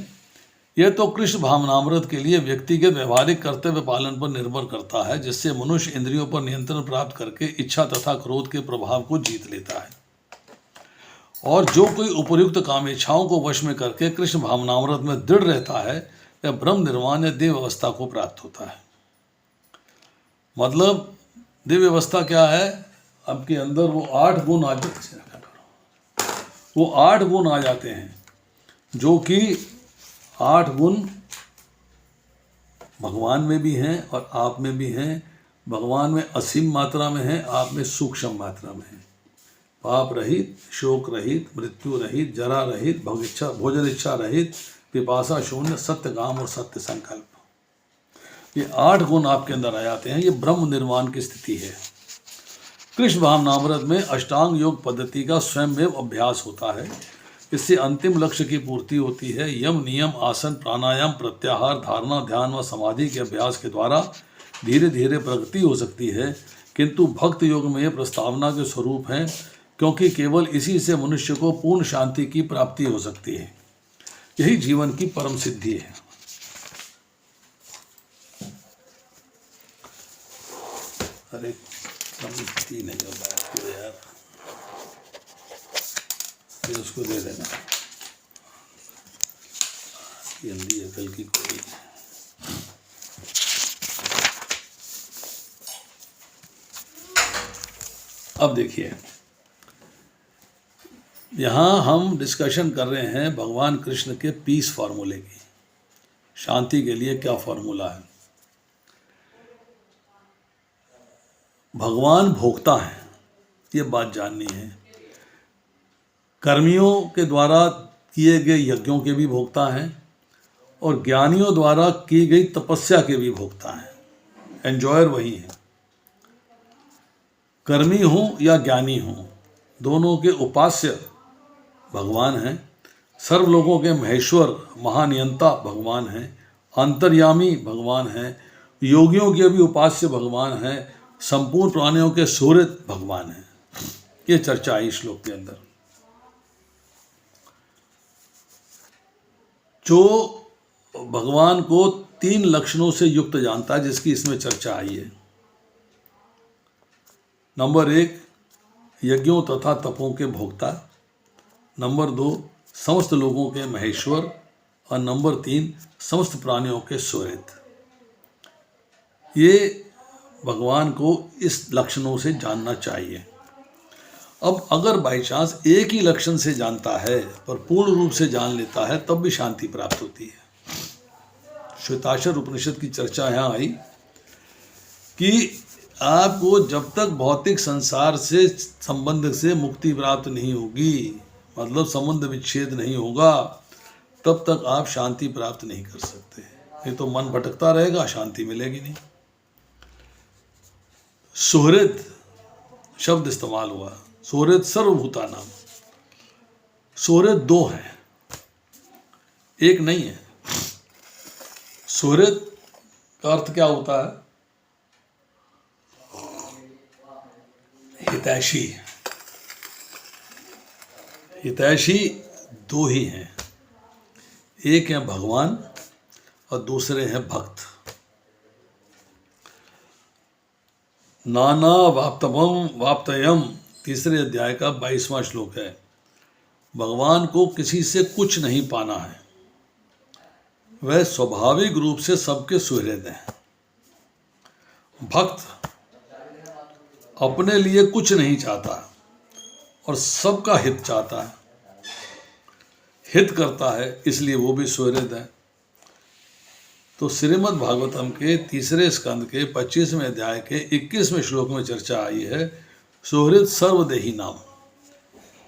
Speaker 1: यह तो कृष्ण भावनामृत के लिए व्यक्तिगत व्यवहारिक कर्तव्य पालन पर निर्भर करता है, जिससे मनुष्य इंद्रियों पर नियंत्रण प्राप्त करके इच्छा तथा क्रोध के प्रभाव को जीत लेता है। और जो कोई उपयुक्त कामेच्छाओं को वश में करके कृष्ण भावनामृत में दृढ़ रहता है, वह ब्रह्म निर्वाण या देव अवस्था को प्राप्त होता है। मतलब दिव्य अवस्था क्या है? आपके अंदर वो 8 गुण आ जाते हैं, वो 8 गुण आ जाते हैं, जो कि 8 गुण भगवान में भी हैं और आप में भी हैं। भगवान में असीम मात्रा में है, आप में सूक्ष्म मात्रा में है। पाप रहित, शोक रहित, मृत्यु रहित, जरा रहित, भोजन इच्छा रहित, पिपासा शून्य, सत्य काम और सत्य संकल्प। ये 8 गुण आपके अंदर आ जाते हैं। ये ब्रह्म निर्वाण की स्थिति है। कृष्ण भावनामृत में अष्टांग योग पद्धति का स्वयंमेव अभ्यास होता है। इससे अंतिम लक्ष्य की पूर्ति होती है। यम, नियम, आसन, प्राणायाम, प्रत्याहार, धारणा, ध्यान व समाधि के अभ्यास के द्वारा धीरे धीरे प्रगति हो सकती है, किंतु भक्त योग में यह प्रस्तावना के स्वरूप है, क्योंकि केवल इसी से मनुष्य को पूर्ण शांति की प्राप्ति हो सकती है। यही जीवन की परम सिद्धि है। अरे नहीं कर पाया यार, फिर उसको दे देना। अंधी अकल की कोई। अब देखिए, यहाँ हम डिस्कशन कर रहे हैं भगवान कृष्ण के पीस फार्मूले की। शांति के लिए क्या फार्मूला है? भगवान भोक्ता है, ये बात जाननी है। कर्मियों के द्वारा किए गए यज्ञों के भी भोक्ता हैं और ज्ञानियों द्वारा की गई तपस्या के भी भोक्ता हैं। एंजॉयर वही है। कर्मी हों या ज्ञानी हों, दोनों के उपास्य भगवान हैं। सर्वलोकों के महेश्वर महानियंता भगवान हैं। अंतर्यामी भगवान हैं। योगियों के भी उपास्य भगवान हैं। संपूर्ण प्राणियों के सूर्य भगवान हैं। ये चर्चा है इस श्लोक के अंदर। जो भगवान को 3 लक्षणों से युक्त जानता है, जिसकी इसमें चर्चा आई है। नंबर 1, यज्ञों तथा तपों के भोक्ता। नंबर 2, समस्त लोगों के महेश्वर। और नंबर 3, समस्त प्राणियों के सुहृद। ये भगवान को इस लक्षणों से जानना चाहिए। अब अगर बाई चांस एक ही लक्षण से जानता है पर पूर्ण रूप से जान लेता है, तब भी शांति प्राप्त होती है। श्वेताक्षर उपनिषद की चर्चा यहाँ आई कि आपको जब तक भौतिक संसार से संबंध से मुक्ति प्राप्त नहीं होगी, मतलब संबंध विच्छेद नहीं होगा, तब तक आप शांति प्राप्त नहीं कर सकते। नहीं तो मन भटकता रहेगा, शांति मिलेगी नहीं। सुहृद शब्द इस्तेमाल हुआ। सुहृद सर्वभूता नाम। सुहृद 2 हैं, एक नहीं है। सुहृद का अर्थ क्या होता है? हितैषी। हितैषी 2 ही हैं, एक है भगवान और दूसरे हैं भक्त। नाना वाप्तवम वाप्तयम तीसरे अध्याय का 22वां श्लोक है। भगवान को किसी से कुछ नहीं पाना है, वह स्वाभाविक रूप से सबके सुहृद हैं। भक्त अपने लिए कुछ नहीं चाहता और सबका हित चाहता है, हित करता है, इसलिए वो भी सुहृद है। तो श्रीमद् भागवतम के तीसरे स्कंद के 25वें अध्याय के 21वें श्लोक में चर्चा आई है सुहृद सर्वदेही नाम,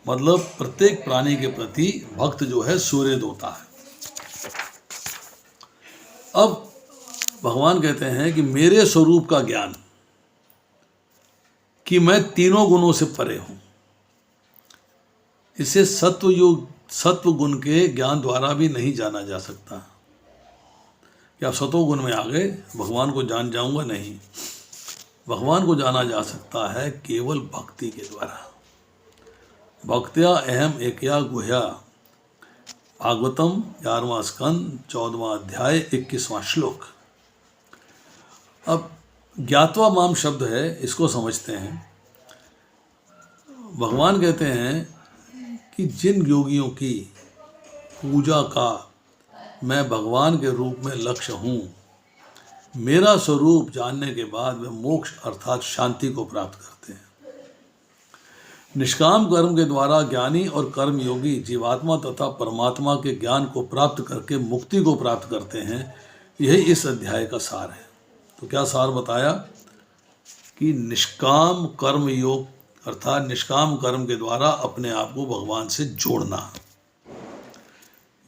Speaker 1: मतलब प्रत्येक प्राणी के प्रति भक्त जो है सुहृद होता है। अब भगवान कहते हैं कि मेरे स्वरूप का ज्ञान, कि मैं तीनों गुणों से परे हूं, इसे सत्व गुण के ज्ञान द्वारा भी नहीं जाना जा सकता। क्या आप सतोगुण में आ गए, भगवान को जान जाऊंगा? नहीं, भगवान को जाना जा सकता है केवल भक्ति के द्वारा। भक्त्या अहम एकया गुह्या, भागवतम 11वां स्कंद 14वां अध्याय 21वां श्लोक। अब ज्ञात्वा माम शब्द है, इसको समझते हैं। भगवान कहते हैं कि जिन योगियों की पूजा का मैं भगवान के रूप में लक्ष्य हूँ, मेरा स्वरूप जानने के बाद वे मोक्ष अर्थात शांति को प्राप्त करते हैं। निष्काम कर्म के द्वारा ज्ञानी और कर्म योगी जीवात्मा तथा परमात्मा के ज्ञान को प्राप्त करके मुक्ति को प्राप्त करते हैं। यही इस अध्याय का सार है। तो क्या सार बताया कि निष्काम कर्म योग अर्थात निष्काम कर्म के द्वारा अपने आप को भगवान से जोड़ना।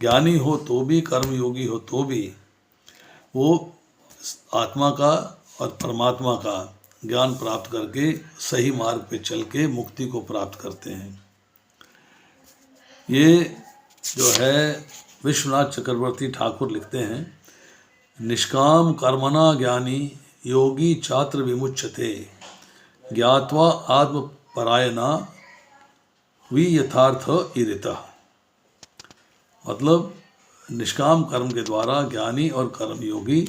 Speaker 1: ज्ञानी हो तो भी, कर्म योगी हो तो भी, वो आत्मा का और परमात्मा का ज्ञान प्राप्त करके सही मार्ग पे चल के मुक्ति को प्राप्त करते हैं। ये जो है विश्वनाथ चक्रवर्ती ठाकुर लिखते हैं, निष्काम कर्मणा ज्ञानी योगी छात्र विमुच्यते, ज्ञात्वा आत्मपरायणा वि यथार्थ ईरितः। मतलब निष्काम कर्म के द्वारा ज्ञानी और कर्म योगी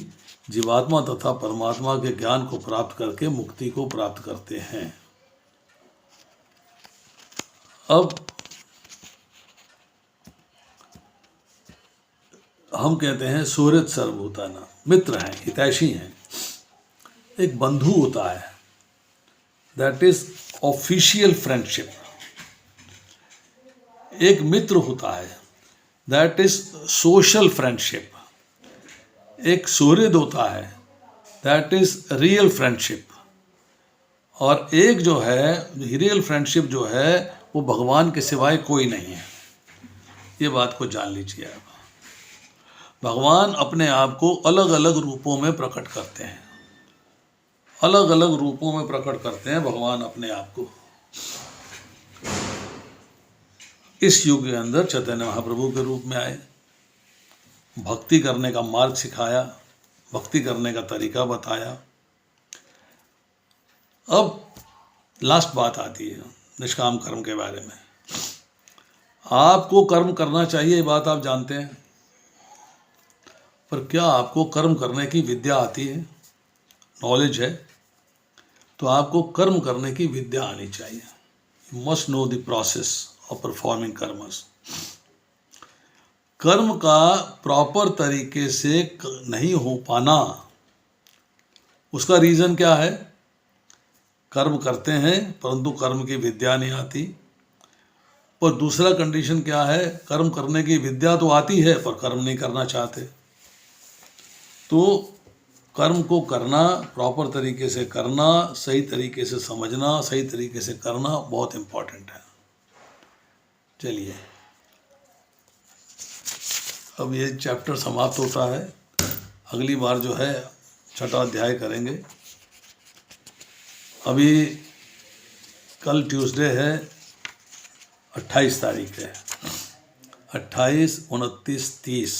Speaker 1: जीवात्मा तथा परमात्मा के ज्ञान को प्राप्त करके मुक्ति को प्राप्त करते हैं। अब हम कहते हैं सुहृद सर्वभूताना, मित्र हैं, हितैषी हैं। एक बंधु होता है, दैट इज ऑफिशियल फ्रेंडशिप। एक मित्र होता है, दैट इज सोशल फ्रेंडशिप। एक सुहृद होता है, दैट इज रियल फ्रेंडशिप। और एक जो है रियल फ्रेंडशिप जो है वो भगवान के सिवाय कोई नहीं है। ये बात को जान लीजिए आप। भगवान अपने आप को अलग अलग रूपों में प्रकट करते हैं, अलग अलग रूपों में प्रकट करते हैं भगवान अपने आप को। इस युग के अंदर चैतन्य महाप्रभु के रूप में आए, भक्ति करने का मार्ग सिखाया, भक्ति करने का तरीका बताया। अब लास्ट बात आती है निष्काम कर्म के बारे में। आपको कर्म करना चाहिए, ये बात आप जानते हैं, पर क्या आपको कर्म करने की विद्या आती है? नॉलेज है तो आपको कर्म करने की विद्या आनी चाहिए। You must know the process of performing karmas. कर्म का प्रॉपर तरीके से नहीं हो पाना, उसका रीज़न क्या है? कर्म करते हैं परंतु कर्म की विद्या नहीं आती। और दूसरा कंडीशन क्या है? कर्म करने की विद्या तो आती है पर कर्म नहीं करना चाहते। तो कर्म को करना, प्रॉपर तरीके से करना, सही तरीके से समझना, सही तरीके से करना बहुत इम्पोर्टेंट है। चलिए अब ये चैप्टर समाप्त होता है। अगली बार जो है 6वां अध्याय करेंगे। अभी कल ट्यूसडे है, 28 तारीख है। 28, 29, 30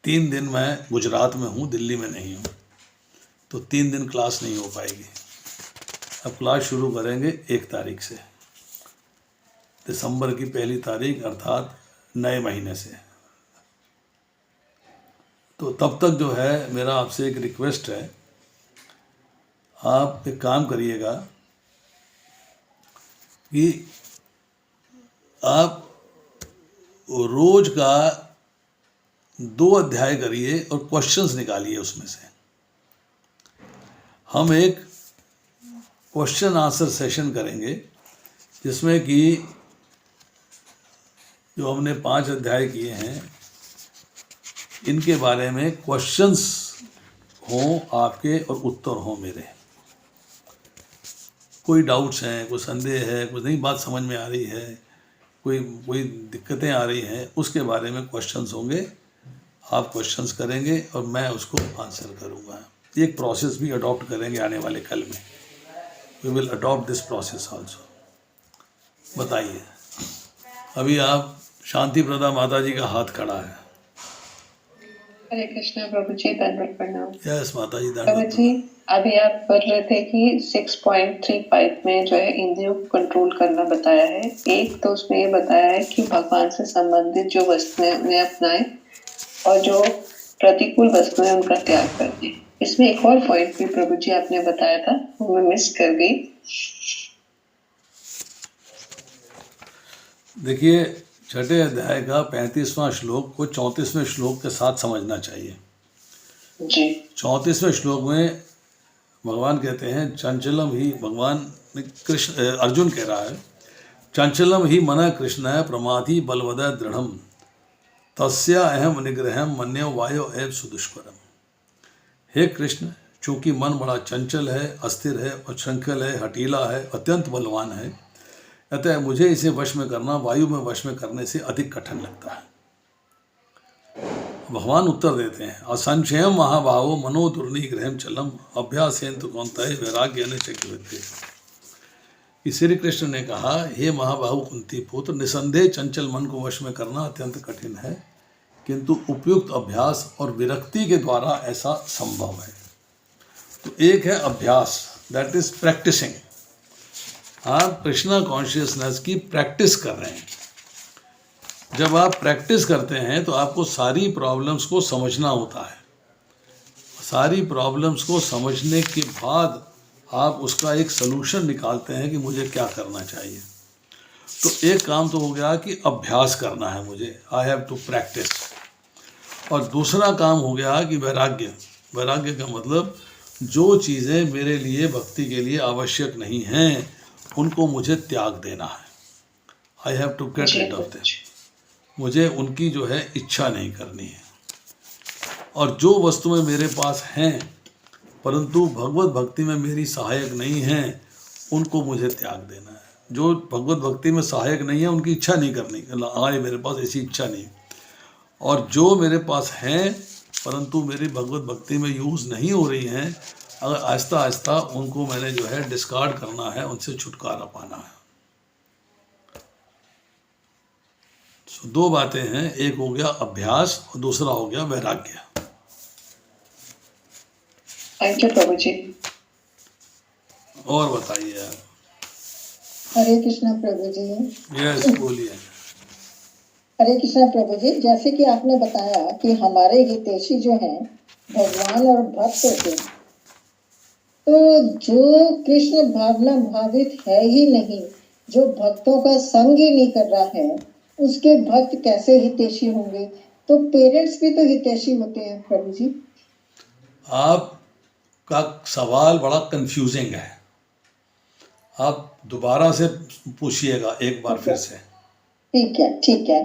Speaker 1: 3 दिन मैं गुजरात में हूँ, दिल्ली में नहीं हूँ, तो 3 दिन क्लास नहीं हो पाएगी। अब क्लास शुरू करेंगे 1 तारीख से, दिसंबर की 1 तारीख अर्थात नए महीने से। तो तब तक जो है मेरा आपसे एक रिक्वेस्ट है, आप एक काम करिएगा, कि आप रोज का 2 अध्याय करिए और क्वेश्चंस निकालिए उसमें से। हम एक क्वेश्चन आंसर सेशन करेंगे जिसमें कि जो हमने 5 अध्याय किए हैं इनके बारे में क्वेश्चंस हों आपके और उत्तर हों मेरे। कोई डाउट्स हैं, कोई संदेह है, कुछ नई बात समझ में आ रही है, कोई दिक्कतें आ रही हैं, उसके बारे में क्वेश्चंस होंगे। आप क्वेश्चंस करेंगे और मैं उसको आंसर करूँगा। एक प्रोसेस भी अडॉप्ट करेंगे आने वाले कल में। We will adopt this process also. बताइए, अभी आप शांति प्रदा माता जी का हाथ खड़ा है।
Speaker 3: हरे कृष्णा प्रभु जी, दंडवत प्रणाम।
Speaker 1: यस माता जी,
Speaker 3: प्रभु
Speaker 1: दंडवत।
Speaker 3: जी, अभी आप बोल रहे थे कि 6.35 में जो है इंद्रियों को कंट्रोल करना बताया है। एक तो उसमें ये बताया है कि भगवान से संबंधित जो वस्तुएं उन्हें अपनाएं और जो प्रतिकूल वस्तुएं उनका त्याग कर दें। इसमें एक और पॉइंट भी प्रभु जी आपने बताया था, वो मैं मिस कर गई।
Speaker 1: देखिए, छठे अध्याय का 35वां श्लोक को 34वें श्लोक के साथ समझना चाहिए।
Speaker 3: जी
Speaker 1: 34वें श्लोक में भगवान कहते हैं चंचलम ही, भगवान कृष्ण अर्जुन कह रहा है, चंचलम ही मन कृष्ण प्रमाथि बलवद दृढ़म तस्या अहम निग्रहम मन्यो वायो एव सुदुष्करम। हे कृष्ण, चूंकि मन बड़ा चंचल है, अस्थिर है और श्रृंखल है, हटीला है, अत्यंत बलवान है, अतः मुझे इसे वश में करना वायु में वश में करने से अधिक कठिन लगता है। भगवान उत्तर देते हैं, असंशयम महाभावो मनो दुर्निग्रहम चलम अभ्यासेन तो कौनतय वैराग्य न चक्र। कि श्री कृष्ण ने कहा, हे महाबाहु कुंती पुत्र, निसंदेह चंचल मन को वश में करना अत्यंत कठिन है, किंतु उपयुक्त अभ्यास और विरक्ति के द्वारा ऐसा संभव है। तो एक है अभ्यास, दैट इज प्रैक्टिसिंग। आप कृष्णा कॉन्शियसनेस की प्रैक्टिस कर रहे हैं। जब आप प्रैक्टिस करते हैं तो आपको सारी प्रॉब्लम्स को समझना होता है। सारी प्रॉब्लम्स को समझने के बाद आप उसका एक सलूशन निकालते हैं कि मुझे क्या करना चाहिए। तो एक काम तो हो गया कि अभ्यास करना है मुझे, आई हैव टू प्रैक्टिस। और दूसरा काम हो गया कि वैराग्य। वैराग्य का मतलब जो चीज़ें मेरे लिए भक्ति के लिए आवश्यक नहीं हैं उनको मुझे त्याग देना है। I have to get rid of them. मुझे उनकी जो है इच्छा नहीं करनी है। और जो वस्तुएं मेरे पास हैं परंतु भगवत भक्ति में मेरी सहायक नहीं हैं, उनको मुझे त्याग देना है। जो भगवत भक्ति में सहायक नहीं है उनकी इच्छा नहीं करनी, आए मेरे पास ऐसी इच्छा नहीं। और जो मेरे पास हैं परंतु मेरी भगवत भक्ति में यूज़ नहीं हो रही हैं, अगर आहिस्ता आहिस्ता उनको मैंने जो है डिस्कार्ड करना है, उनसे छुटकारा पाना है। तो 2 बातें हैं, एक हो गया अभ्यास और दूसरा हो गया वैराग्य।
Speaker 3: थैंक यू प्रभु जी।
Speaker 1: और बताइए आप।
Speaker 2: हरे कृष्णा प्रभु जी।
Speaker 1: यस, बोलिए।
Speaker 2: हरे कृष्णा प्रभु जी, जैसे कि आपने बताया कि हमारे हितैषी जो हैं भगवान और भक्त होते हैं, तो जो कृष्ण भावना भावित है ही नहीं, जो भक्तों का संग ही नहीं कर रहा है, उसके भक्त कैसे हितैषी होंगे? तो पेरेंट्स भी तो हितैषी होते हैं प्रभु जी।
Speaker 1: आपका सवाल बड़ा कंफ्यूजिंग है, आप दोबारा से पूछिएगा एक बार फिर से।
Speaker 2: ठीक है।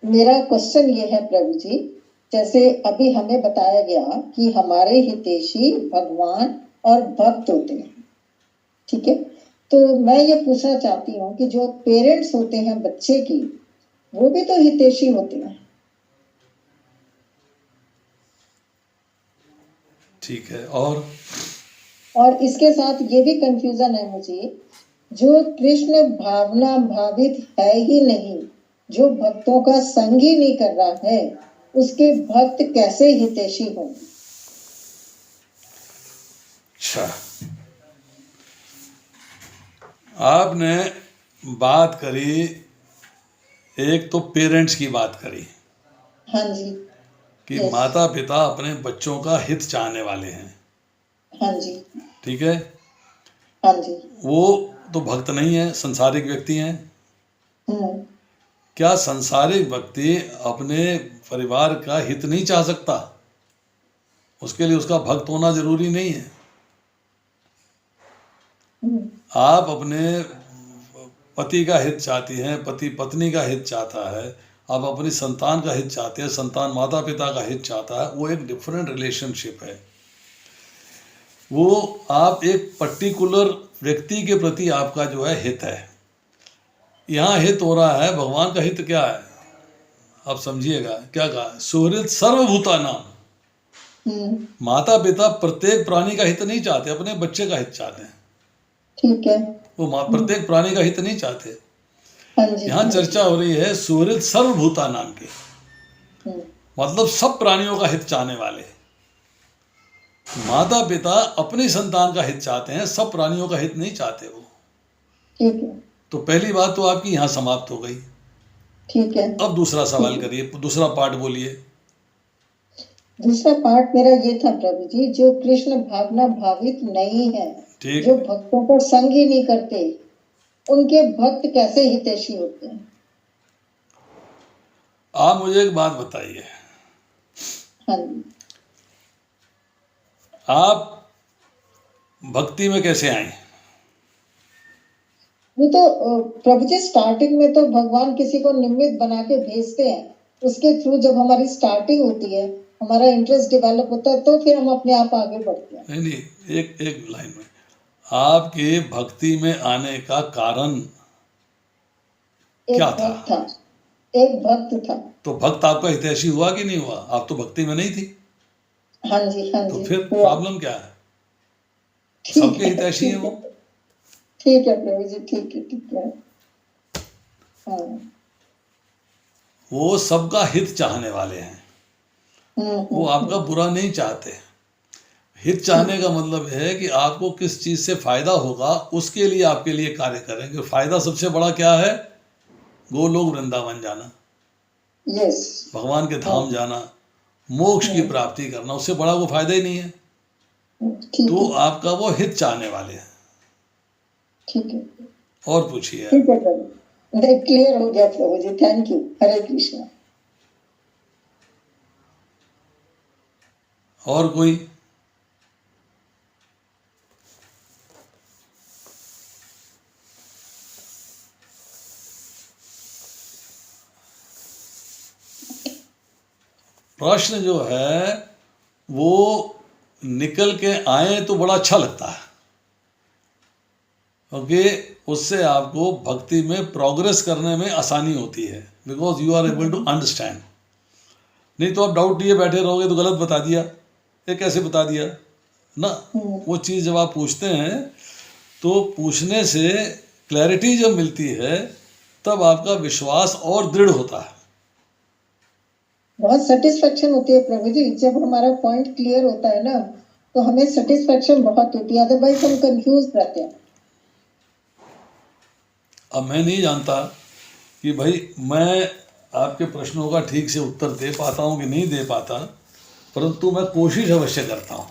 Speaker 2: मेरा क्वेश्चन ये है प्रभु जी, जैसे अभी हमें बताया गया कि हमारे हितैषी भगवान और भक्त होते हैं, ठीक है। तो मैं ये पूछना चाहती हूँ कि जो पेरेंट्स होते हैं बच्चे की, वो भी तो हितैषी होते हैं।
Speaker 1: ठीक है। और
Speaker 2: इसके साथ ये भी कंफ्यूजन है मुझे, जो कृष्ण भावना भावित है ही नहीं, जो भक्तों का संग ही नहीं कर रहा है, उसके भक्त कैसे हितैषी होंगे?
Speaker 1: अच्छा, आपने बात करी, एक तो पेरेंट्स की बात करी।
Speaker 2: हाँ जी।
Speaker 1: कि
Speaker 2: Yes.
Speaker 1: माता पिता अपने बच्चों का हित चाहने वाले हैं।
Speaker 2: हाँ जी।
Speaker 1: ठीक है।
Speaker 2: हाँ जी।
Speaker 1: वो तो भक्त नहीं है, संसारिक व्यक्ति हैं।
Speaker 2: हम्म,
Speaker 1: क्या संसारिक व्यक्ति अपने परिवार का हित नहीं चाह सकता? उसके लिए उसका भक्त होना जरूरी नहीं है।
Speaker 2: हम्म,
Speaker 1: आप अपने पति का हित चाहती हैं, पति पत्नी का हित चाहता है, आप अपनी संतान का हित चाहते हैं, संतान माता पिता का हित चाहता है, वो एक डिफरेंट रिलेशनशिप है। वो आप एक पर्टिकुलर व्यक्ति के प्रति आपका जो है हित है। यहाँ हित हो रहा है, भगवान का हित क्या है आप समझिएगा, क्या कहा? सुहृद सर्वभूतानाम। माता पिता प्रत्येक प्राणी का हित नहीं चाहते, अपने बच्चे का हित चाहते हैं।
Speaker 2: ठीक है।
Speaker 1: वो प्रत्येक प्राणी का हित नहीं चाहते।
Speaker 2: हाँ जी।
Speaker 1: यहाँ चर्चा हो रही है सुहृद सर्वभूतानाम की,
Speaker 2: हम्म,
Speaker 1: मतलब सब प्राणियों का हित चाहने वाले। माता पिता अपनी संतान का हित चाहते हैं, सब प्राणियों का हित नहीं चाहते वो।
Speaker 2: ठीक है।
Speaker 1: तो पहली बात तो आपकी यहाँ समाप्त हो गई।
Speaker 2: ठीक है।
Speaker 1: अब दूसरा सवाल करिए, दूसरा पार्ट बोलिए।
Speaker 2: दूसरा पार्ट मेरा ये था प्रभु जी, जो कृष्ण भावना भावित नहीं है,
Speaker 1: ठीक।
Speaker 2: जो भक्तों का संग ही नहीं करते, उनके भक्त कैसे हितैषी होते हैं?
Speaker 1: आप मुझे एक बात बताइए,
Speaker 2: हाँ जी।
Speaker 1: आप भक्ति में कैसे आए?
Speaker 2: वो तो प्रभु जी स्टार्टिंग में तो भगवान किसी को निमित्त बना के भेजते हैं, उसके थ्रू जब हमारी स्टार्टिंग होती है, हमारा इंटरेस्ट डेवलप होता है, तो फिर हम अपने आप आगे बढ़ते हैं।
Speaker 1: नहीं, एक एक लाइन में, आपके भक्ति में आने का कारण
Speaker 2: एक
Speaker 1: क्या
Speaker 2: भक्त था, एक भक्त था।
Speaker 1: तो भक्त आपका हितैषी हुआ कि नहीं हुआ? आप तो भक्ति में नहीं थी।
Speaker 2: हाँ जी, हाँ
Speaker 1: तो
Speaker 2: जी।
Speaker 1: फिर
Speaker 2: हुआ।
Speaker 1: प्रॉब्लम क्या है?
Speaker 2: ठीक
Speaker 1: सबके
Speaker 2: है,
Speaker 1: हितैषी हैं
Speaker 2: ठीक
Speaker 1: वो।
Speaker 2: है, ठीक है प्रभु जी, ठीक है, ठीक है। हाँ।
Speaker 1: वो सबका हित चाहने वाले हैं, वो आपका बुरा नहीं चाहते। हित चाहने का मतलब है कि आपको किस चीज से फायदा होगा उसके लिए आपके लिए कार्य करेंगे। फायदा सबसे बड़ा क्या है? गोलोक वृंदावन जाना,
Speaker 2: यस।
Speaker 1: भगवान के धाम जाना, मोक्ष की प्राप्ति करना, उससे बड़ा वो फायदा ही नहीं है।
Speaker 2: ठीक
Speaker 1: तो
Speaker 2: है,
Speaker 1: आपका वो हित चाहने वाले हैं।
Speaker 2: ठीक है,
Speaker 1: और पूछिए।
Speaker 2: ठीक है प्रभु, नहीं क्लियर हो गया प्रभु जी, थैंक यू। हरे कृष्णा।
Speaker 1: और कोई? प्रश्न जो है वो निकल के आए तो बड़ा अच्छा लगता है, क्योंकि उससे आपको भक्ति में प्रोग्रेस करने में आसानी होती है, because you are able to understand. नहीं तो आप डाउट लिए बैठे रहोगे तो गलत बता दिया, ये कैसे बता दिया ना। वो चीज़ जब आप पूछते हैं तो पूछने से क्लैरिटी जब मिलती है तब आपका विश्वास और दृढ़ होता है।
Speaker 2: बहुत सेटिस्फेक्शन होती है प्रभु जी, जब हमारा पॉइंट क्लियर होता है ना, तो हमें सेटिस्फेक्शन बहुत होती है, अदरवाइज हम कंफ्यूज रहते हैं।
Speaker 1: अब मैं नहीं जानता कि भाई मैं आपके प्रश्नों का ठीक से उत्तर दे पाता हूँ कि नहीं दे पाता, परंतु मैं कोशिश अवश्य करता हूँ।